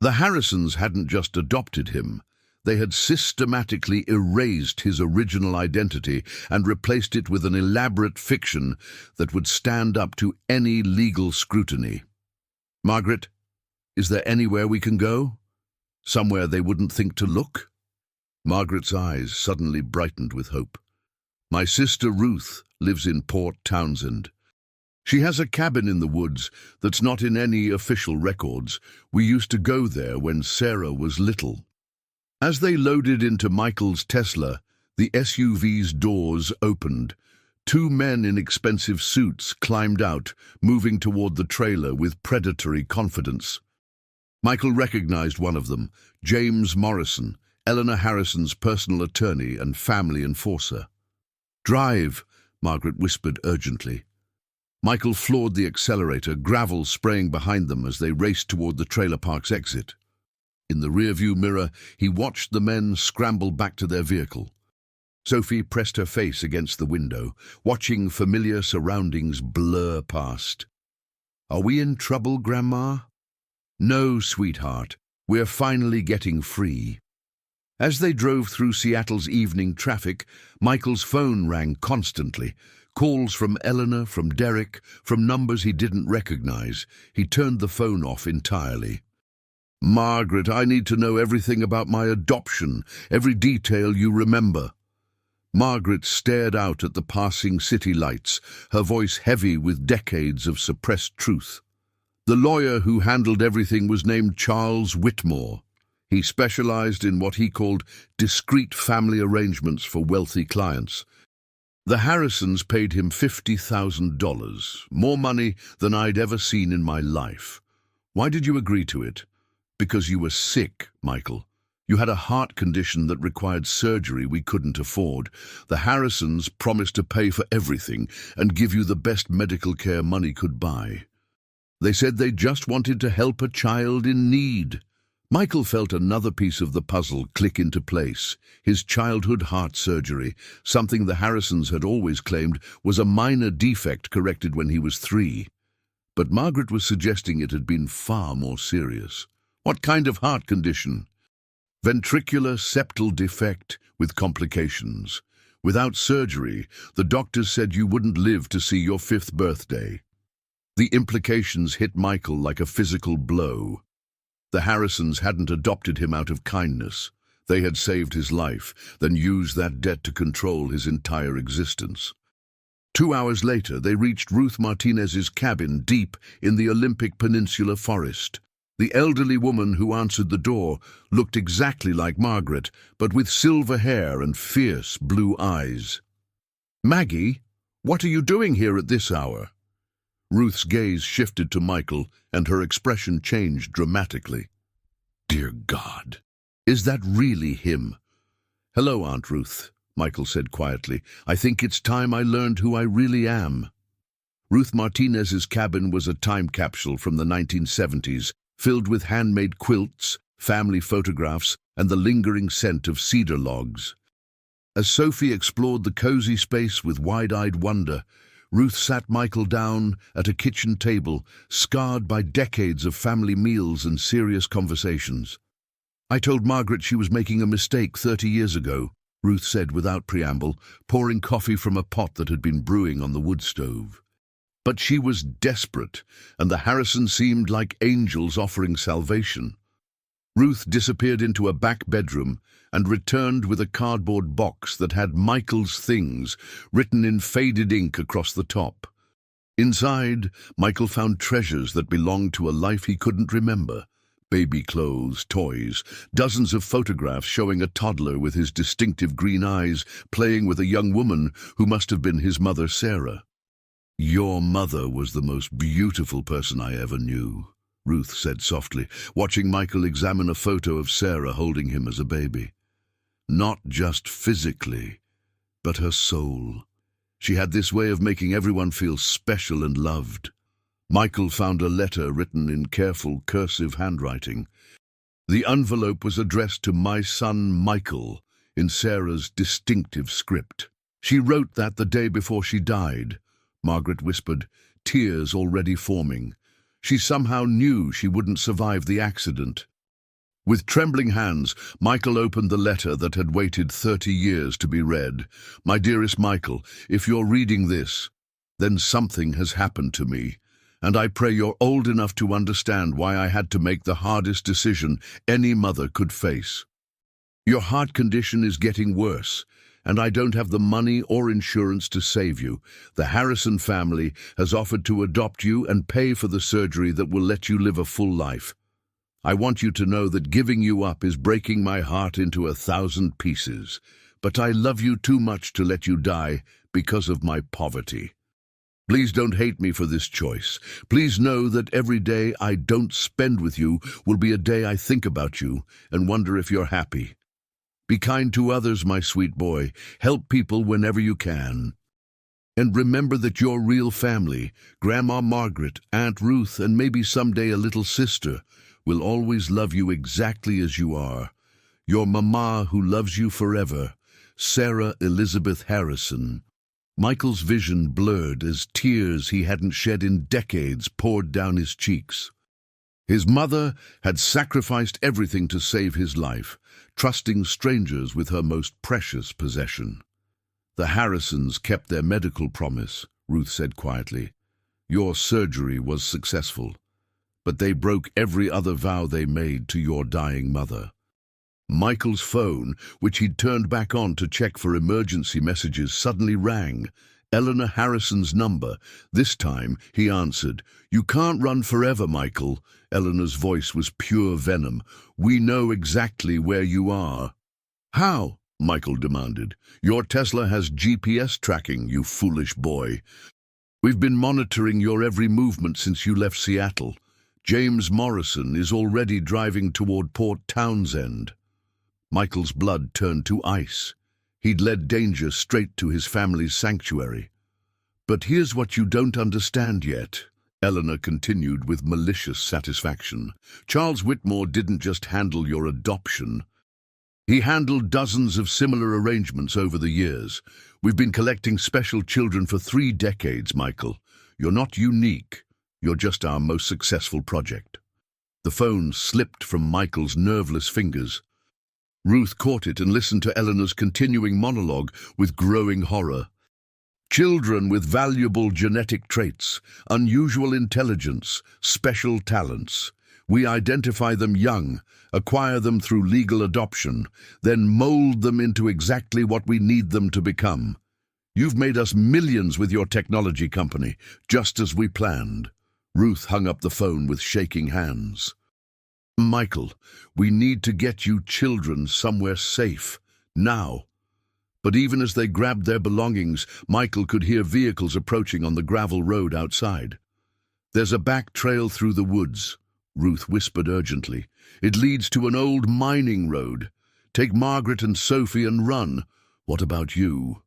The Harrisons hadn't just adopted him. They had systematically erased his original identity and replaced it with an elaborate fiction that would stand up to any legal scrutiny. "Margaret, is there anywhere we can go? Somewhere they wouldn't think to look?" Margaret's eyes suddenly brightened with hope. "My sister Ruth lives in Port Townsend. She has a cabin in the woods that's not in any official records. We used to go there when Sarah was little." As they loaded into Michael's Tesla, the SUV's doors opened. 2 men in expensive suits climbed out, moving toward the trailer with predatory confidence. Michael recognized one of them, James Morrison, Eleanor Harrison's personal attorney and family enforcer. "Drive," Margaret whispered urgently. Michael floored the accelerator, gravel spraying behind them as they raced toward the trailer park's exit. In the rearview mirror, he watched the men scramble back to their vehicle. Sophie pressed her face against the window, watching familiar surroundings blur past. "Are we in trouble, Grandma?" "No, sweetheart. We're finally getting free." As they drove through Seattle's evening traffic, Michael's phone rang constantly. Calls from Eleanor, from Derek, from numbers he didn't recognize. He turned the phone off entirely. "Margaret, I need to know everything about my adoption, every detail you remember." Margaret stared out at the passing city lights, her voice heavy with decades of suppressed truth. "The lawyer who handled everything was named Charles Whitmore. He specialized in what he called discreet family arrangements for wealthy clients. The Harrisons paid him $50,000, more money than I'd ever seen in my life. Why did you agree to it? Because you were sick, Michael. You had a heart condition that required surgery we couldn't afford. The Harrisons promised to pay for everything and give you the best medical care money could buy. They said they just wanted to help a child in need. Michael felt another piece of the puzzle click into place. His childhood heart surgery, something the Harrisons had always claimed was a minor defect corrected when he was 3. But Margaret was suggesting it had been far more serious. What kind of heart condition? Ventricular septal defect with complications. Without surgery, the doctors said you wouldn't live to see your 5th birthday. The implications hit Michael like a physical blow. The Harrisons hadn't adopted him out of kindness. They had saved his life, then used that debt to control his entire existence. 2 hours later, they reached Ruth Martinez's cabin deep in the Olympic Peninsula forest. The elderly woman who answered the door looked exactly like Margaret, but with silver hair and fierce blue eyes. "Maggie, what are you doing here at this hour?" Ruth's gaze shifted to Michael, and her expression changed dramatically. "Dear God, is that really him?" "Hello, Aunt Ruth," Michael said quietly. "I think it's time I learned who I really am." Ruth Martinez's cabin was a time capsule from the 1970s, filled with handmade quilts, family photographs, and the lingering scent of cedar logs. As Sophie explored the cozy space with wide-eyed wonder, Ruth sat Michael down at a kitchen table, scarred by decades of family meals and serious conversations. "I told Margaret she was making a mistake 30 years ago," Ruth said without preamble, pouring coffee from a pot that had been brewing on the wood stove. But she was desperate, and the Harrisons seemed like angels offering salvation. Ruth disappeared into a back bedroom and returned with a cardboard box that had Michael's things written in faded ink across the top. Inside, Michael found treasures that belonged to a life he couldn't remember. Baby clothes, toys, dozens of photographs showing a toddler with his distinctive green eyes playing with a young woman who must have been his mother, Sarah. "Your mother was the most beautiful person I ever knew," Ruth said softly, watching Michael examine a photo of Sarah holding him as a baby. "Not just physically, but her soul. She had this way of making everyone feel special and loved." Michael found a letter written in careful cursive handwriting. The envelope was addressed to "My son Michael" in Sarah's distinctive script. "She wrote that the day before she died," Margaret whispered, tears already forming. "She somehow knew she wouldn't survive the accident." With trembling hands, Michael opened the letter that had waited 30 years to be read. "My dearest Michael, if you're reading this, then something has happened to me, and I pray you're old enough to understand why I had to make the hardest decision any mother could face. Your heart condition is getting worse, and I don't have the money or insurance to save you. The Harrison family has offered to adopt you and pay for the surgery that will let you live a full life. I want you to know that giving you up is breaking my heart into 1,000 pieces, but I love you too much to let you die because of my poverty. Please don't hate me for this choice. Please know that every day I don't spend with you will be a day I think about you and wonder if you're happy. Be kind to others, my sweet boy. Help people whenever you can. And remember that your real family, Grandma Margaret, Aunt Ruth, and maybe someday a little sister, will always love you exactly as you are. Your mama who loves you forever, Sarah Elizabeth Harrison." Michael's vision blurred as tears he hadn't shed in decades poured down his cheeks. His mother had sacrificed everything to save his life, trusting strangers with her most precious possession. "The Harrisons kept their medical promise," Ruth said quietly. "Your surgery was successful, but they broke every other vow they made to your dying mother." Michael's phone, which he'd turned back on to check for emergency messages, suddenly rang. Eleanor Harrison's number. This time, he answered. "You can't run forever, Michael." Eleanor's voice was pure venom. "We know exactly where you are." "How?" Michael demanded. "Your Tesla has GPS tracking, you foolish boy. We've been monitoring your every movement since you left Seattle. James Morrison is already driving toward Port Townsend." Michael's blood turned to ice. He'd led danger straight to his family's sanctuary. "But here's what you don't understand yet," Eleanor continued with malicious satisfaction. "Charles Whitmore didn't just handle your adoption. He handled dozens of similar arrangements over the years. We've been collecting special children for 3 decades, Michael. You're not unique. You're just our most successful project." The phone slipped from Michael's nerveless fingers. Ruth caught it and listened to Eleanor's continuing monologue with growing horror. "Children with valuable genetic traits, unusual intelligence, special talents. We identify them young, acquire them through legal adoption, then mold them into exactly what we need them to become. You've made us millions with your technology company, just as we planned." Ruth hung up the phone with shaking hands. "Michael, we need to get you children somewhere safe, now." But even as they grabbed their belongings, Michael could hear vehicles approaching on the gravel road outside. "There's a back trail through the woods," Ruth whispered urgently. "It leads to an old mining road. Take Margaret and Sophie and run. What about you?"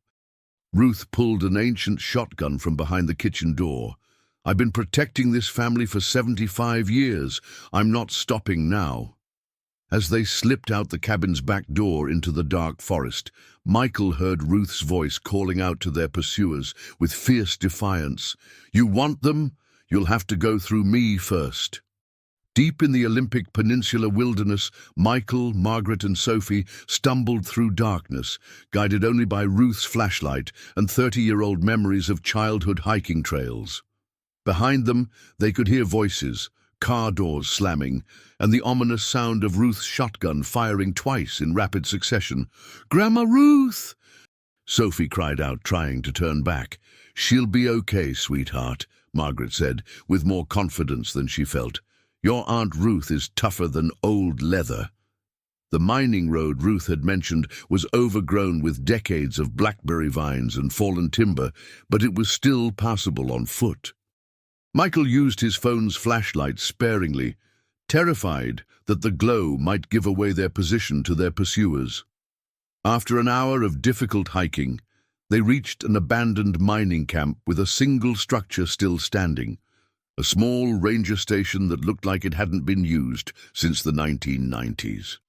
Ruth pulled an ancient shotgun from behind the kitchen door. "I've been protecting this family for 75 years. I'm not stopping now." As they slipped out the cabin's back door into the dark forest, Michael heard Ruth's voice calling out to their pursuers with fierce defiance. "You want them? You'll have to go through me first." Deep in the Olympic Peninsula wilderness, Michael, Margaret and Sophie stumbled through darkness, guided only by Ruth's flashlight and 30-year-old memories of childhood hiking trails. Behind them, they could hear voices, car doors slamming, and the ominous sound of Ruth's shotgun firing twice in rapid succession. "Grandma Ruth!" Sophie cried out, trying to turn back. "She'll be okay, sweetheart," Margaret said, with more confidence than she felt. "Your Aunt Ruth is tougher than old leather." The mining road Ruth had mentioned was overgrown with decades of blackberry vines and fallen timber, but it was still passable on foot. Michael used his phone's flashlight sparingly, terrified that the glow might give away their position to their pursuers. After an hour of difficult hiking, they reached an abandoned mining camp with a single structure still standing, a small ranger station that looked like it hadn't been used since the 1990s.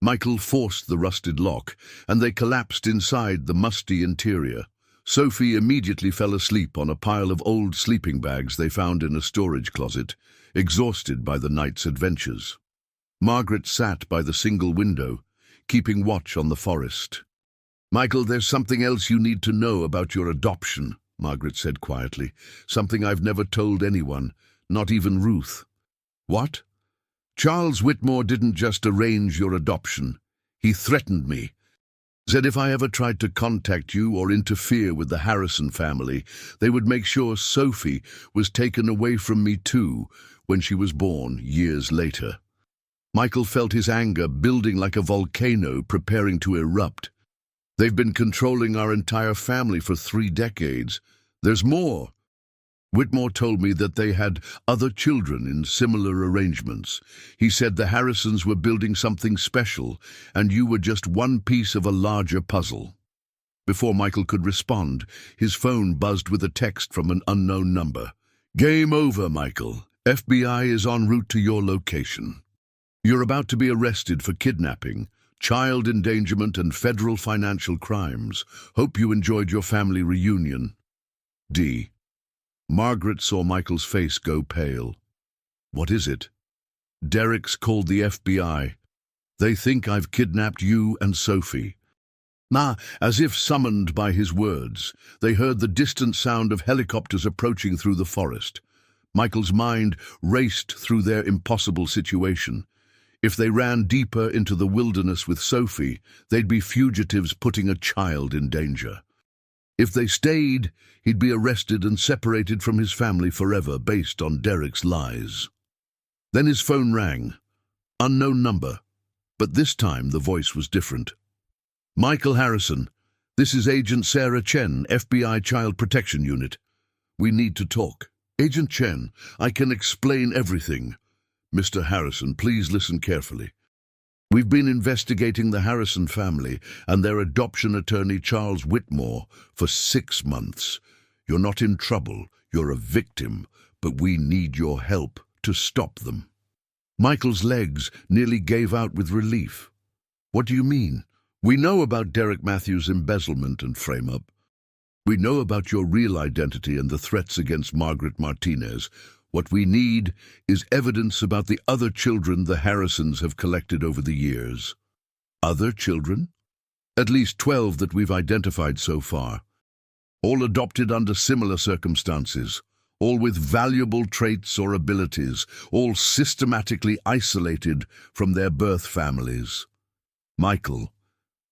Michael forced the rusted lock, and they collapsed inside the musty interior. Sophie immediately fell asleep on a pile of old sleeping bags they found in a storage closet, exhausted by the night's adventures. Margaret sat by the single window, keeping watch on the forest. "Michael, there's something else you need to know about your adoption," Margaret said quietly. "Something I've never told anyone, not even Ruth." "What?" "Charles Whitmore didn't just arrange your adoption. He threatened me. Said if I ever tried to contact you or interfere with the Harrison family, they would make sure Sophie was taken away from me too when she was born years later." Michael felt his anger building like a volcano preparing to erupt. "They've been controlling our entire family for 3 decades. There's more. Whitmore told me that they had other children in similar arrangements. He said the Harrisons were building something special, and you were just one piece of a larger puzzle." Before Michael could respond, his phone buzzed with a text from an unknown number. "Game over, Michael. FBI is en route to your location. You're about to be arrested for kidnapping, child endangerment, and federal financial crimes. Hope you enjoyed your family reunion. D." Margaret saw Michael's face go pale. "What is it?" "Derek's called the FBI. They think I've kidnapped you and Sophie." As if summoned by his words, they heard the distant sound of helicopters approaching through the forest. Michael's mind raced through their impossible situation. If they ran deeper into the wilderness with Sophie, they'd be fugitives putting a child in danger. If they stayed, he'd be arrested and separated from his family forever based on Derek's lies. Then his phone rang. Unknown number, but this time the voice was different. "Michael Harrison, this is Agent Sarah Chen, FBI Child Protection Unit. We need to talk." "Agent Chen, I can explain everything." "Mr. Harrison, please listen carefully. We've been investigating the Harrison family and their adoption attorney Charles Whitmore for 6 months. You're not in trouble, you're a victim, but we need your help to stop them." Michael's legs nearly gave out with relief. "What do you mean? We know about Derek Matthews' embezzlement and frame-up. We know about your real identity and the threats against Margaret Martinez. What we need is evidence about the other children the Harrisons have collected over the years." "Other children?" "At least 12 that we've identified so far. All adopted under similar circumstances, all with valuable traits or abilities, all systematically isolated from their birth families." "Michael,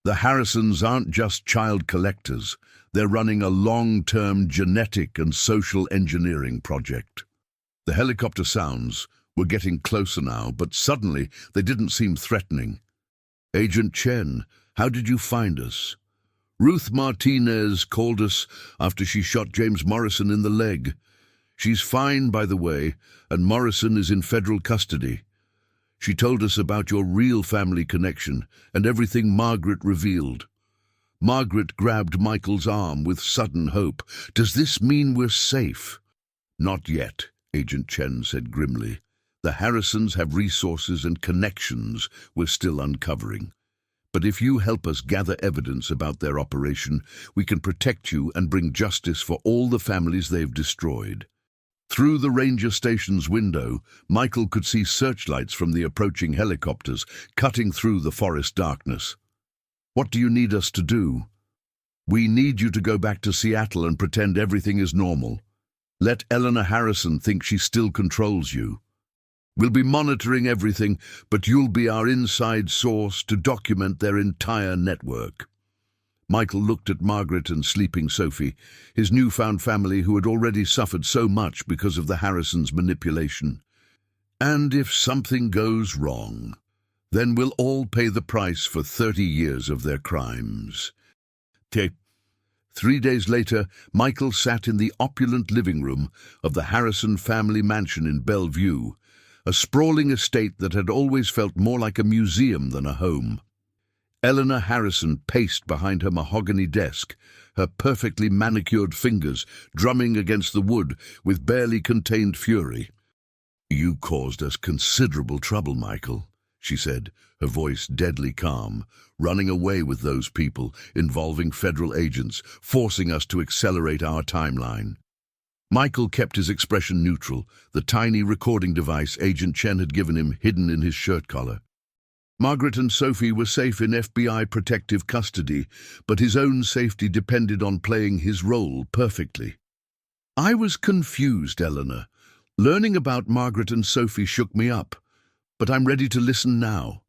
the Harrisons aren't just child collectors. They're running a long-term genetic and social engineering project." The helicopter sounds were getting closer now, but suddenly they didn't seem threatening. "Agent Chen, how did you find us?" "Ruth Martinez called us after she shot James Morrison in the leg. She's fine, by the way, and Morrison is in federal custody. She told us about your real family connection and everything Margaret revealed." Margaret grabbed Michael's arm with sudden hope. "Does this mean we're safe?" "Not yet," Agent Chen said grimly. "The Harrisons have resources and connections we're still uncovering. But if you help us gather evidence about their operation, we can protect you and bring justice for all the families they've destroyed." Through the ranger station's window, Michael could see searchlights from the approaching helicopters cutting through the forest darkness. "What do you need us to do?" "We need you to go back to Seattle and pretend everything is normal. Let Eleanor Harrison think she still controls you. We'll be monitoring everything, but you'll be our inside source to document their entire network." Michael looked at Margaret and sleeping Sophie, his newfound family who had already suffered so much because of the Harrisons' manipulation. "And if something goes wrong, then we'll all pay the price for 30 years of their crimes." 3 days later, Michael sat in the opulent living room of the Harrison family mansion in Bellevue, a sprawling estate that had always felt more like a museum than a home. Eleanor Harrison paced behind her mahogany desk, her perfectly manicured fingers drumming against the wood with barely contained fury. "You caused us considerable trouble, Michael," she said, her voice deadly calm, "running away with those people, involving federal agents, forcing us to accelerate our timeline." Michael kept his expression neutral, the tiny recording device Agent Chen had given him hidden in his shirt collar. Margaret and Sophie were safe in FBI protective custody, but his own safety depended on playing his role perfectly. "I was confused, Eleanor. Learning about Margaret and Sophie shook me up, but I'm ready to listen now."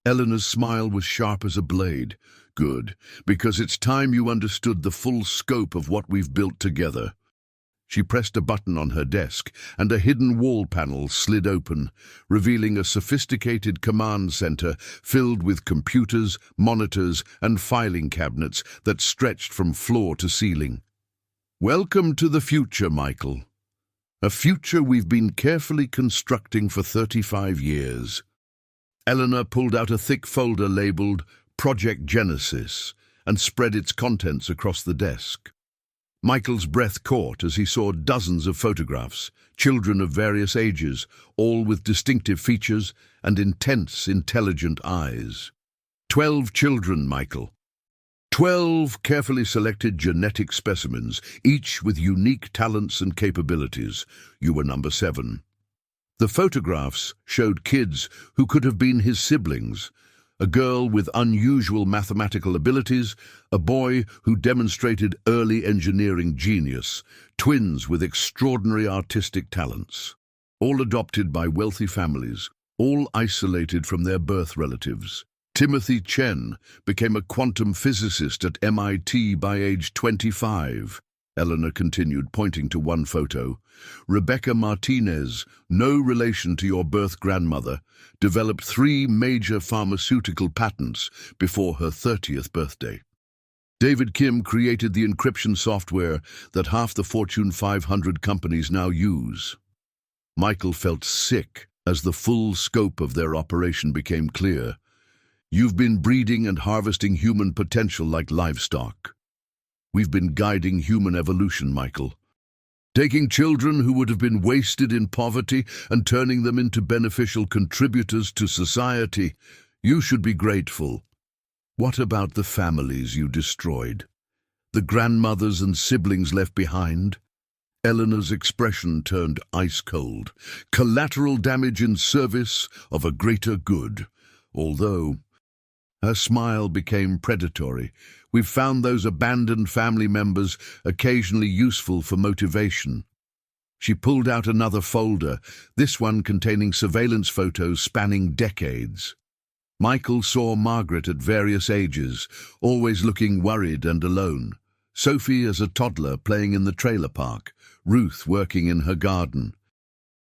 Eleanor's smile was sharp as a blade. "Good, because it's time you understood the full scope of what we've built together." She pressed a button on her desk, and a hidden wall panel slid open, revealing a sophisticated command center filled with computers, monitors, and filing cabinets that stretched from floor to ceiling. "Welcome to the future, Michael. A future we've been carefully constructing for 35 years. Eleanor pulled out a thick folder labeled Project Genesis and spread its contents across the desk. Michael's breath caught as he saw dozens of photographs, children of various ages, all with distinctive features and intense, intelligent eyes. 12 children, Michael. 12 carefully selected genetic specimens, each with unique talents and capabilities. You were number 7. The photographs showed kids who could have been his siblings, a girl with unusual mathematical abilities, a boy who demonstrated early engineering genius, twins with extraordinary artistic talents, all adopted by wealthy families, all isolated from their birth relatives. Timothy Chen became a quantum physicist at MIT by age 25. Eleanor continued, pointing to one photo. Rebecca Martinez, no relation to your birth grandmother, developed 3 major pharmaceutical patents before her 30th birthday. David Kim created the encryption software that half the Fortune 500 companies now use. Michael felt sick as the full scope of their operation became clear. You've been breeding and harvesting human potential like livestock. We've been guiding human evolution, Michael. Taking children who would have been wasted in poverty and turning them into beneficial contributors to society. You should be grateful. What about the families you destroyed? The grandmothers and siblings left behind? Eleanor's expression turned ice-cold. Collateral damage in service of a greater good. Although her smile became predatory. We've found those abandoned family members occasionally useful for motivation. She pulled out another folder, this one containing surveillance photos spanning decades. Michael saw Margaret at various ages, always looking worried and alone. Sophie as a toddler playing in the trailer park. Ruth working in her garden.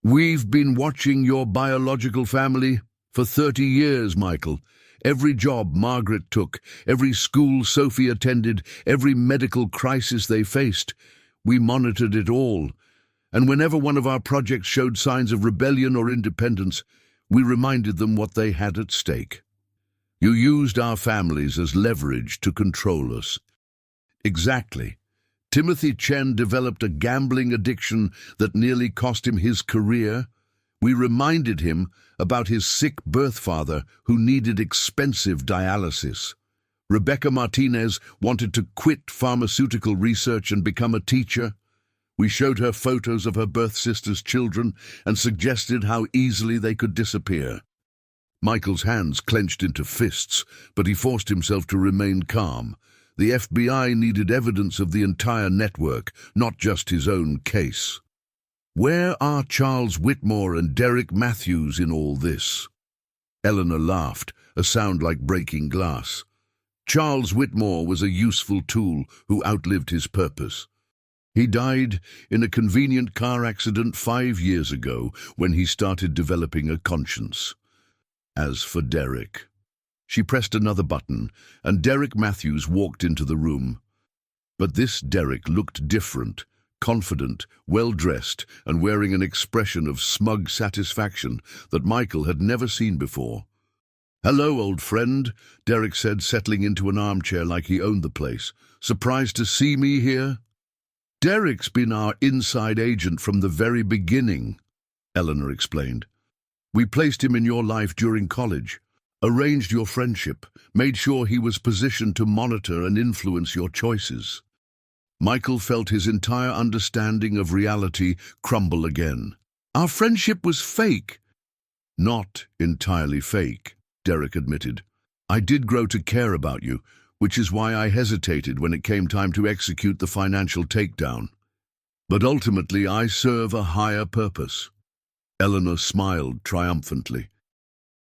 We've been watching your biological family for 30 years, Michael. Every job Margaret took, every school Sophie attended, every medical crisis they faced. We monitored it all. And whenever one of our projects showed signs of rebellion or independence, we reminded them what they had at stake. You used our families as leverage to control us. Exactly. Timothy Chen developed a gambling addiction that nearly cost him his career. We reminded him about his sick birth father who needed expensive dialysis. Rebecca Martinez wanted to quit pharmaceutical research and become a teacher. We showed her photos of her birth sister's children and suggested how easily they could disappear. Michael's hands clenched into fists, but he forced himself to remain calm. The FBI needed evidence of the entire network, not just his own case. Where are Charles Whitmore and Derek Matthews in all this? Eleanor laughed, a sound like breaking glass. Charles Whitmore was a useful tool who outlived his purpose. He died in a convenient car accident 5 years ago when he started developing a conscience. As for Derek, she pressed another button, and Derek Matthews walked into the room. But this Derek looked different, confident, well-dressed, and wearing an expression of smug satisfaction that Michael had never seen before. "Hello, old friend," Derek said, settling into an armchair like he owned the place. "Surprised to see me here?" "Derek's been our inside agent from the very beginning," Eleanor explained. "We placed him in your life during college. Arranged your friendship, made sure he was positioned to monitor and influence your choices." Michael felt his entire understanding of reality crumble again. "Our friendship was fake." "Not entirely fake," Derek admitted. "I did grow to care about you, which is why I hesitated when it came time to execute the financial takedown. But ultimately I serve a higher purpose." Eleanor smiled triumphantly.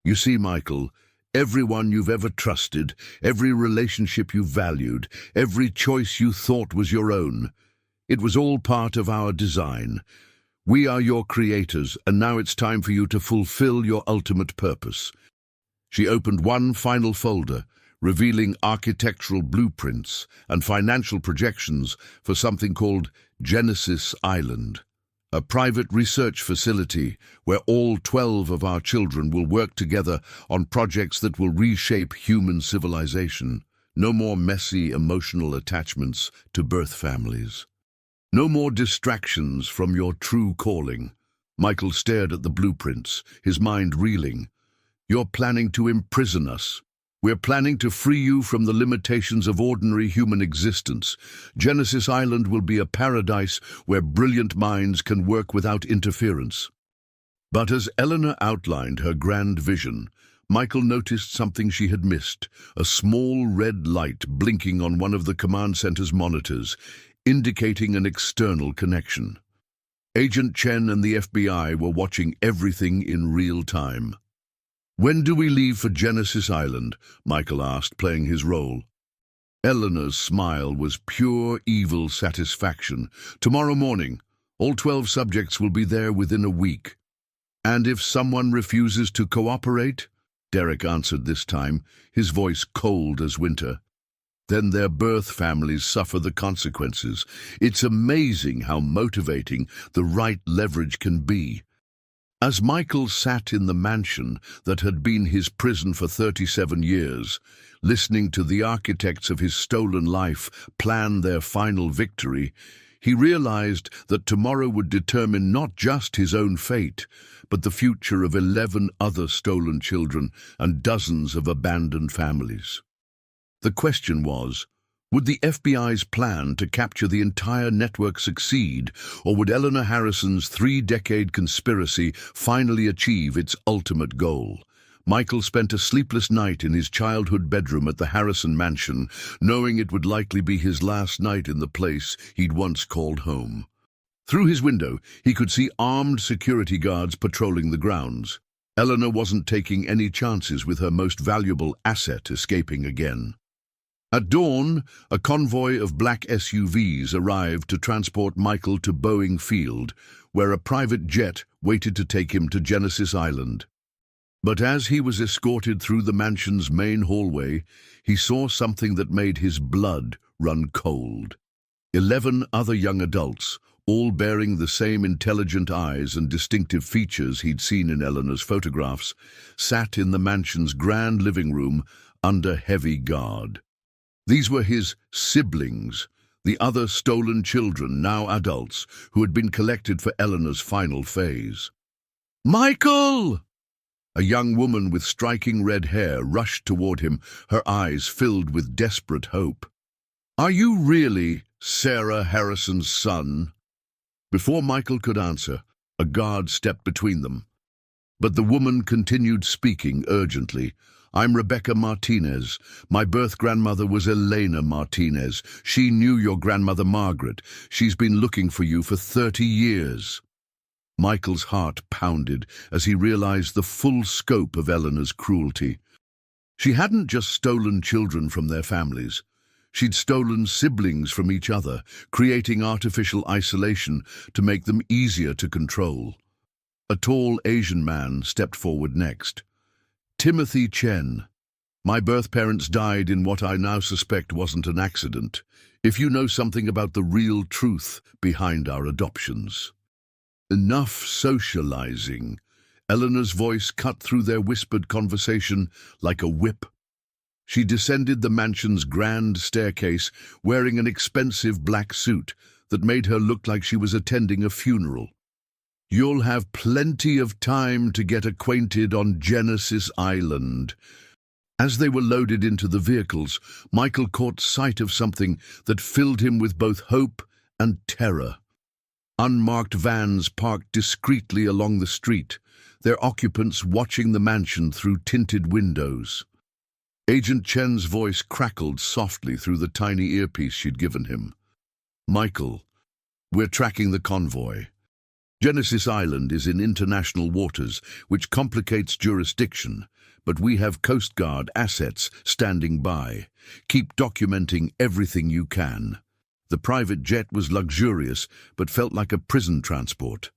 "You see, Michael, everyone you've ever trusted, every relationship you valued, every choice you thought was your own, it was all part of our design. We are your creators, and now it's time for you to fulfill your ultimate purpose." She opened one final folder, revealing architectural blueprints and financial projections for something called Genesis Island, a private research facility where all 12 of our children will work together on projects that will reshape human civilization. No more messy emotional attachments to birth families. No more distractions from your true calling. Michael stared at the blueprints, his mind reeling. "You're planning to imprison us. We're planning to free you from the limitations of ordinary human existence. Genesis Island will be a paradise where brilliant minds can work without interference." But as Eleanor outlined her grand vision, Michael noticed something she had missed, a small red light blinking on one of the command center's monitors, indicating an external connection. Agent Chen and the FBI were watching everything in real time. "When do we leave for Genesis Island?" Michael asked, playing his role. Eleanor's smile was pure evil satisfaction. "Tomorrow morning. All 12 subjects will be there within a week." "And if someone refuses to cooperate?" Derek answered this time, his voice cold as winter. "Then their birth families suffer the consequences. It's amazing how motivating the right leverage can be." As Michael sat in the mansion that had been his prison for 37 years, listening to the architects of his stolen life plan their final victory, he realized that tomorrow would determine not just his own fate, but the future of 11 other stolen children and dozens of abandoned families. The question was, would the FBI's plan to capture the entire network succeed, or would Eleanor Harrison's 3-decade conspiracy finally achieve its ultimate goal? Michael spent a sleepless night in his childhood bedroom at the Harrison mansion, knowing it would likely be his last night in the place he'd once called home. Through his window, he could see armed security guards patrolling the grounds. Eleanor wasn't taking any chances with her most valuable asset escaping again. At dawn, a convoy of black SUVs arrived to transport Michael to Boeing Field, where a private jet waited to take him to Genesis Island. But as he was escorted through the mansion's main hallway, he saw something that made his blood run cold. 11 other young adults, all bearing the same intelligent eyes and distinctive features he'd seen in Eleanor's photographs, sat in the mansion's grand living room under heavy guard. These were his siblings, the other stolen children, now adults, who had been collected for Eleanor's final phase. "Michael!" A young woman with striking red hair rushed toward him, her eyes filled with desperate hope. "Are you really Sarah Harrison's son?" Before Michael could answer, a guard stepped between them. But the woman continued speaking urgently. "I'm Rebecca Martinez. My birth grandmother was Elena Martinez. She knew your grandmother Margaret. She's been looking for you for 30 years. Michael's heart pounded as he realized the full scope of Eleanor's cruelty. She hadn't just stolen children from their families. She'd stolen siblings from each other, creating artificial isolation to make them easier to control. A tall Asian man stepped forward next. "Timothy Chen. My birth parents died in what I now suspect wasn't an accident. If you know something about the real truth behind our adoptions." Enough socializing. Eleanor's voice cut through their whispered conversation like a whip. She descended the mansion's grand staircase wearing an expensive black suit that made her look like she was attending a funeral. "You'll have plenty of time to get acquainted on Genesis Island." As they were loaded into the vehicles, Michael caught sight of something that filled him with both hope and terror. Unmarked vans parked discreetly along the street, their occupants watching the mansion through tinted windows. Agent Chen's voice crackled softly through the tiny earpiece she'd given him. "Michael, we're tracking the convoy. Genesis Island is in international waters, which complicates jurisdiction, but we have Coast Guard assets standing by. Keep documenting everything you can." The private jet was luxurious, but felt like a prison transport.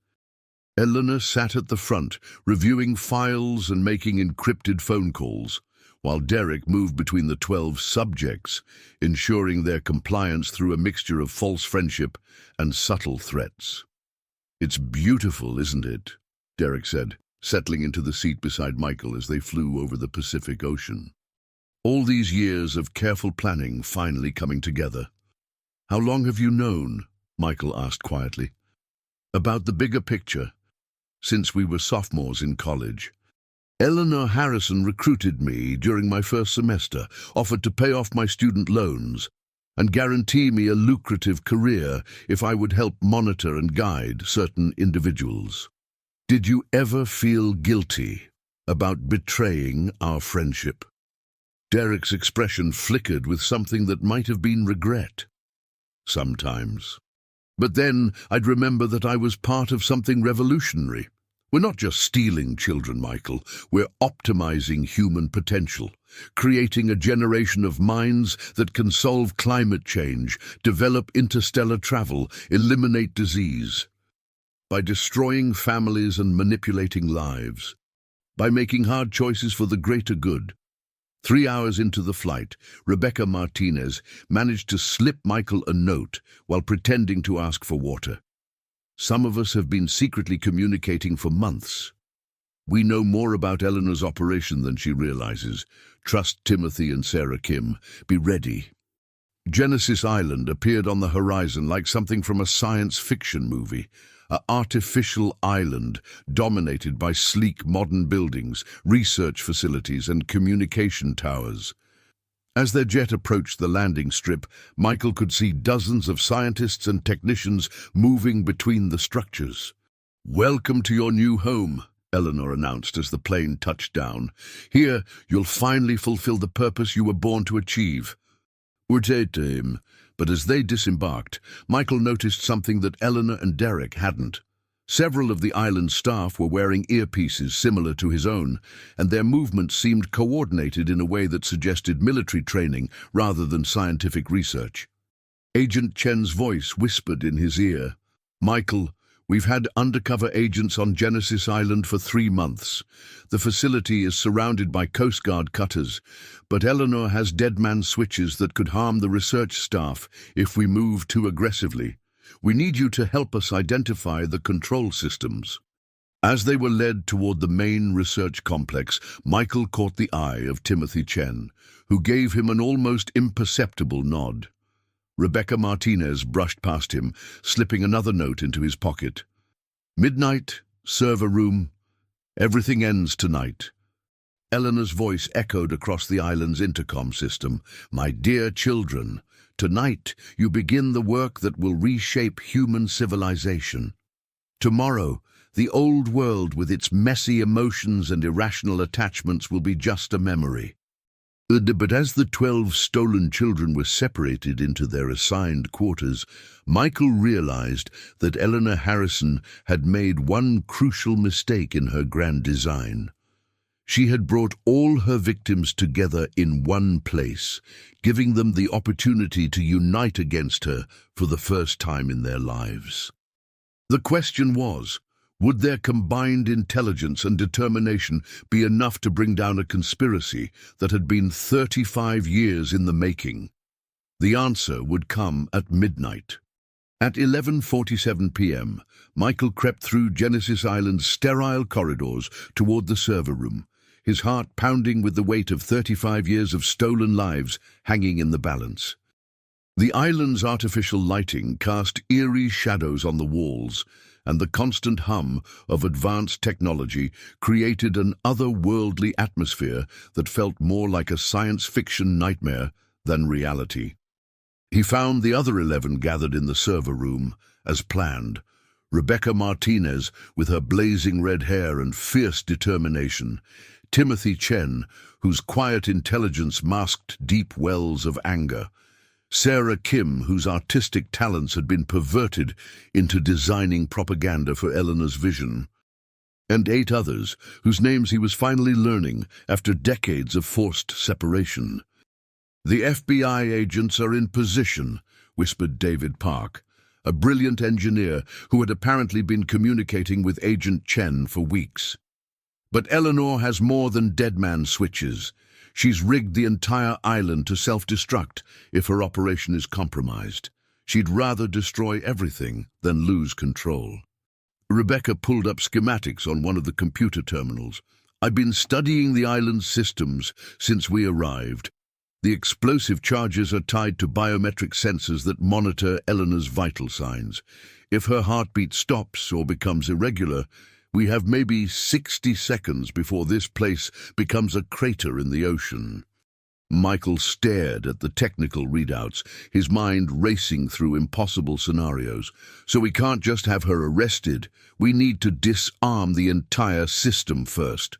Eleanor sat at the front, reviewing files and making encrypted phone calls, while Derek moved between the 12 subjects, ensuring their compliance through a mixture of false friendship and subtle threats. "It's beautiful, isn't it?" Derek said, settling into the seat beside Michael as they flew over the Pacific Ocean. All these years of careful planning finally coming together. "How long have you known?" Michael asked quietly. "About the bigger picture. Since we were sophomores in college. Eleanor Harrison recruited me during my first semester, offered to pay off my student loans, and guarantee me a lucrative career if I would help monitor and guide certain individuals. Did you ever feel guilty about betraying our friendship?" Derek's expression flickered with something that might have been regret. "Sometimes. But then I'd remember that I was part of something revolutionary. We're not just stealing children, Michael. We're optimizing human potential, creating a generation of minds that can solve climate change, develop interstellar travel, eliminate disease. By destroying families and manipulating lives. By making hard choices for the greater good." 3 hours into the flight, Rebecca Martinez managed to slip Michael a note while pretending to ask for water. "Some of us have been secretly communicating for months," We know more about Eleanor's operation than she realizes. Trust Timothy and Sarah Kim. Be ready. Genesis Island appeared on the horizon like something from a science fiction movie. An artificial island dominated by sleek modern buildings, research facilities and communication towers. As their jet approached the landing strip, Michael could see dozens of scientists and technicians moving between the structures. "Welcome to your new home," Eleanor announced as the plane touched down. "Here, you'll finally fulfill the purpose you were born to achieve." But as they disembarked, Michael noticed something that Eleanor and Derek hadn't. Several of the island staff were wearing earpieces similar to his own, and their movements seemed coordinated in a way that suggested military training rather than scientific research. Agent Chen's voice whispered in his ear, "Michael, we've had undercover agents on Genesis Island for 3 months. The facility is surrounded by Coast Guard cutters, but Eleanor has deadman switches that could harm the research staff if we move too aggressively. We need you to help us identify the control systems." As they were led toward the main research complex, Michael caught the eye of Timothy Chen, who gave him an almost imperceptible nod. Rebecca Martinez brushed past him, slipping another note into his pocket. "Midnight, server room. Everything ends tonight." Eleanor's voice echoed across the island's intercom system. "My dear children, tonight you begin the work that will reshape human civilization. Tomorrow, the old world with its messy emotions and irrational attachments will be just a memory." But as the 12 stolen children were separated into their assigned quarters, Michael realized that Eleanor Harrison had made one crucial mistake in her grand design. She had brought all her victims together in one place, giving them the opportunity to unite against her for the first time in their lives. The question was, would their combined intelligence and determination be enough to bring down a conspiracy that had been 35 years in the making? The answer would come at midnight. At 11:47 p.m., Michael crept through Genesis Island's sterile corridors toward the server room, his heart pounding with the weight of 35 years of stolen lives hanging in the balance. The island's artificial lighting cast eerie shadows on the walls, and the constant hum of advanced technology created an otherworldly atmosphere that felt more like a science fiction nightmare than reality. He found the other 11 gathered in the server room, as planned. Rebecca Martinez, with her blazing red hair and fierce determination. Timothy Chen, whose quiet intelligence masked deep wells of anger. Sarah Kim, whose artistic talents had been perverted into designing propaganda for Eleanor's vision. And 8 others, whose names he was finally learning after decades of forced separation. "The FBI agents are in position," whispered David Park, a brilliant engineer who had apparently been communicating with Agent Chen for weeks. "But Eleanor has more than deadman switches. She's rigged the entire island to self-destruct if her operation is compromised. She'd rather destroy everything than lose control." Rebecca pulled up schematics on one of the computer terminals. "I've been studying the island's systems since we arrived. The explosive charges are tied to biometric sensors that monitor Eleanor's vital signs. If her heartbeat stops or becomes irregular, we have maybe 60 seconds before this place becomes a crater in the ocean." Michael stared at the technical readouts, his mind racing through impossible scenarios. "So we can't just have her arrested. We need to disarm the entire system first."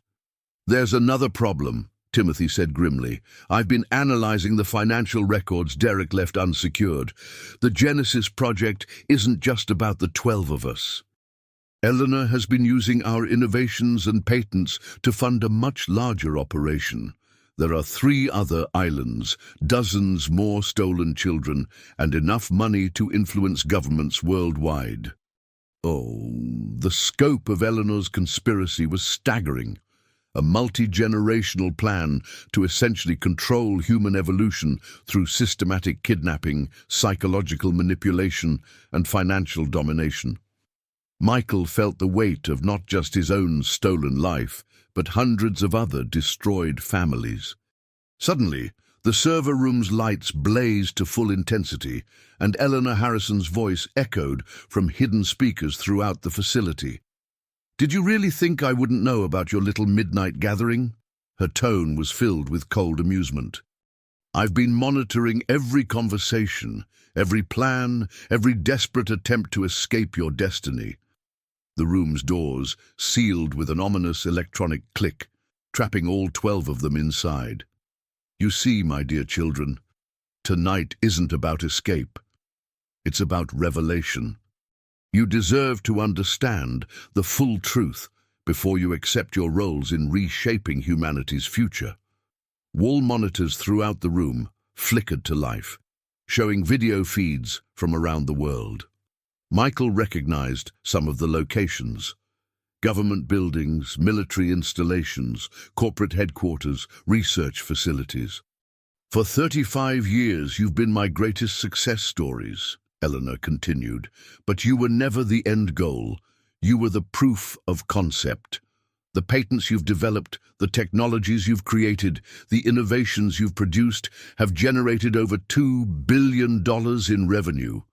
"There's another problem," Timothy said grimly. "I've been analyzing the financial records Derek left unsecured. The Genesis project isn't just about the 12 of us. Eleanor has been using our innovations and patents to fund a much larger operation. There are 3 other islands, dozens more stolen children, and enough money to influence governments worldwide." Oh, the scope of Eleanor's conspiracy was staggering. A multi-generational plan to essentially control human evolution through systematic kidnapping, psychological manipulation, and financial domination. Michael felt the weight of not just his own stolen life, but hundreds of other destroyed families. Suddenly, the server room's lights blazed to full intensity, and Eleanor Harrison's voice echoed from hidden speakers throughout the facility. "Did you really think I wouldn't know about your little midnight gathering?" Her tone was filled with cold amusement. "I've been monitoring every conversation, every plan, every desperate attempt to escape your destiny." The room's doors sealed with an ominous electronic click, trapping all 12 of them inside. "You see, my dear children, tonight isn't about escape. It's about revelation. You deserve to understand the full truth before you accept your roles in reshaping humanity's future." Wall monitors throughout the room flickered to life, showing video feeds from around the world. Michael recognized some of the locations: government buildings, military installations, corporate headquarters, research facilities. "For 35 years you've been my greatest success stories," Eleanor continued, "but you were never the end goal. You were the proof of concept. The patents you've developed, the technologies you've created, the innovations you've produced have generated over $2 billion in revenue."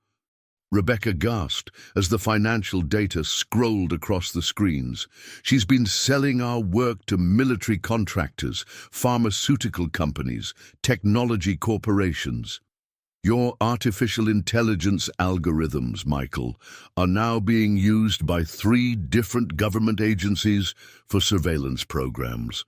Rebecca gasped as the financial data scrolled across the screens. "She's been selling our work to military contractors, pharmaceutical companies, technology corporations. Your artificial intelligence algorithms, Michael, are now being used by 3 different government agencies for surveillance programs.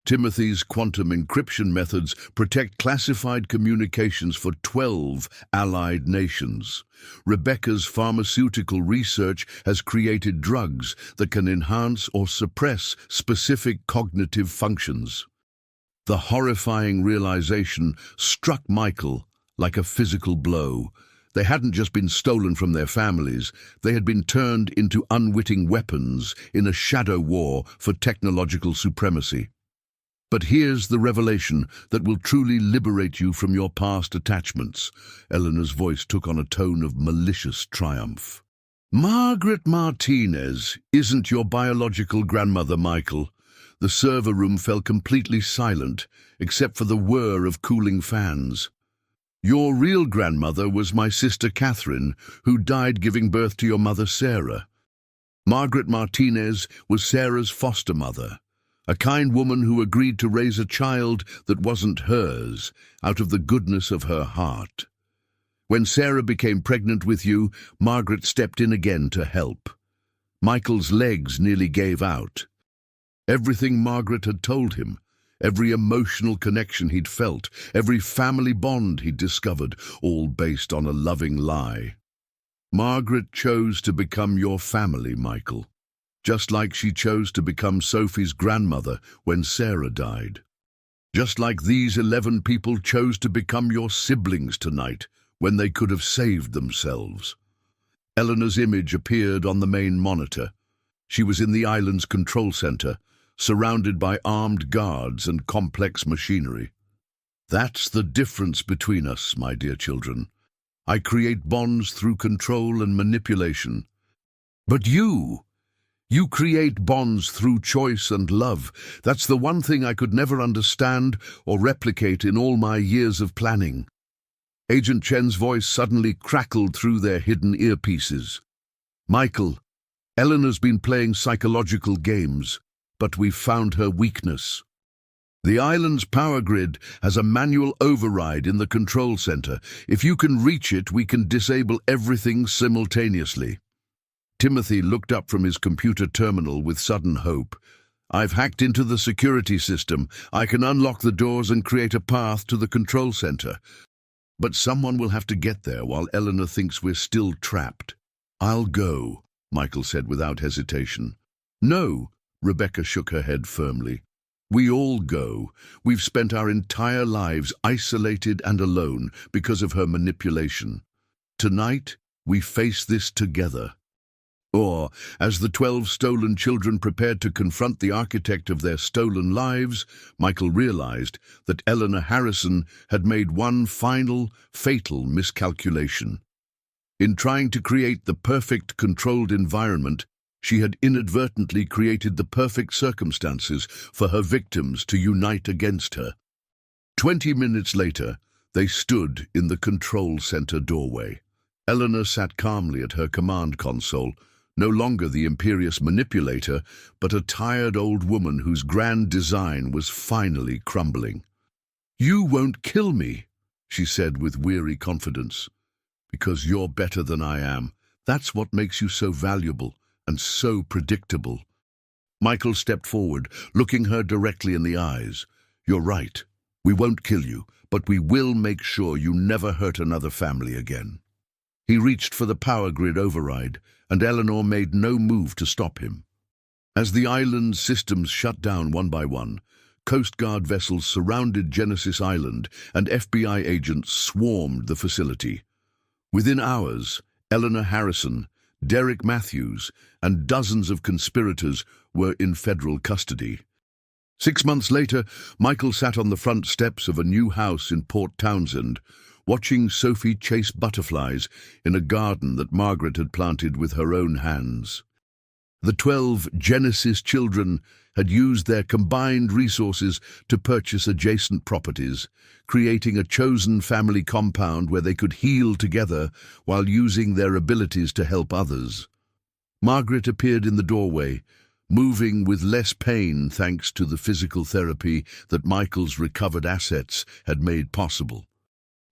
Timothy's quantum encryption methods protect classified communications for 12 allied nations. Rebecca's pharmaceutical research has created drugs that can enhance or suppress specific cognitive functions." The horrifying realization struck Michael like a physical blow. They hadn't just been stolen from their families, they had been turned into unwitting weapons in a shadow war for technological supremacy. "But here's the revelation that will truly liberate you from your past attachments." Eleanor's voice took on a tone of malicious triumph. "Margaret Martinez isn't your biological grandmother, Michael." The server room fell completely silent, except for the whir of cooling fans. "Your real grandmother was my sister Catherine, who died giving birth to your mother Sarah. Margaret Martinez was Sarah's foster mother, a kind woman who agreed to raise a child that wasn't hers, out of the goodness of her heart. When Sarah became pregnant with you, Margaret stepped in again to help." Michael's legs nearly gave out. Everything Margaret had told him, every emotional connection he'd felt, every family bond he'd discovered, all based on a loving lie. Margaret chose to become your family, Michael, just like she chose to become Sophie's grandmother when Sarah died. Just like these 11 people chose to become your siblings tonight when they could have saved themselves. Eleanor's image appeared on the main monitor. She was in the island's control center, surrounded by armed guards and complex machinery. "That's the difference between us, my dear children. I create bonds through control and manipulation. But you create bonds through choice and love. That's the one thing I could never understand or replicate in all my years of planning." Agent Chen's voice suddenly crackled through their hidden earpieces. "Michael, Eleanor's been playing psychological games, but we've found her weakness. The island's power grid has a manual override in the control center. If you can reach it, we can disable everything simultaneously." Timothy looked up from his computer terminal with sudden hope. "I've hacked into the security system. I can unlock the doors and create a path to the control center. But someone will have to get there while Eleanor thinks we're still trapped." "I'll go," Michael said without hesitation. "No," Rebecca shook her head firmly. "We all go. We've spent our entire lives isolated and alone because of her manipulation. Tonight, we face this together." Or, as the 12 stolen children prepared to confront the architect of their stolen lives, Michael realized that Eleanor Harrison had made one final, fatal miscalculation. In trying to create the perfect controlled environment, she had inadvertently created the perfect circumstances for her victims to unite against her. 20 minutes later, they stood in the control center doorway. Eleanor sat calmly at her command console, no longer the imperious manipulator, but a tired old woman whose grand design was finally crumbling. "You won't kill me," she said with weary confidence. "Because you're better than I am. That's what makes you so valuable and so predictable." Michael stepped forward, looking her directly in the eyes. "You're right. We won't kill you, but we will make sure you never hurt another family again." He reached for the power grid override, and Eleanor made no move to stop him. As the island's systems shut down one by one, Coast Guard vessels surrounded Genesis Island and FBI agents swarmed the facility. Within hours, Eleanor Harrison, Derek Matthews, and dozens of conspirators were in federal custody. 6 months later, Michael sat on the front steps of a new house in Port Townsend, watching Sophie chase butterflies in a garden that Margaret had planted with her own hands. The 12 Genesis children had used their combined resources to purchase adjacent properties, creating a chosen family compound where they could heal together while using their abilities to help others. Margaret appeared in the doorway, moving with less pain thanks to the physical therapy that Michael's recovered assets had made possible.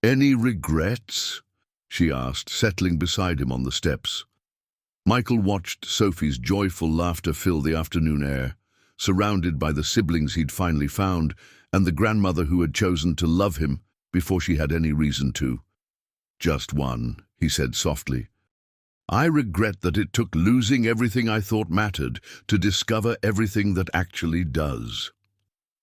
"Any regrets?" she asked, settling beside him on the steps. Michael watched Sophie's joyful laughter fill the afternoon air, surrounded by the siblings he'd finally found and the grandmother who had chosen to love him before she had any reason to. "Just one," he said softly. "I regret that it took losing everything I thought mattered to discover everything that actually does."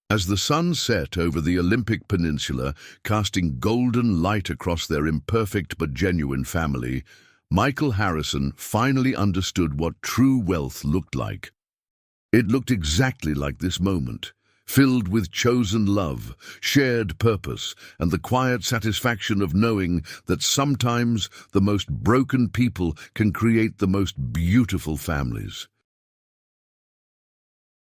As the sun set over the Olympic Peninsula, casting golden light across their imperfect but genuine family, Michael Harrison finally understood what true wealth looked like. It looked exactly like this moment, filled with chosen love, shared purpose, and the quiet satisfaction of knowing that sometimes the most broken people can create the most beautiful families.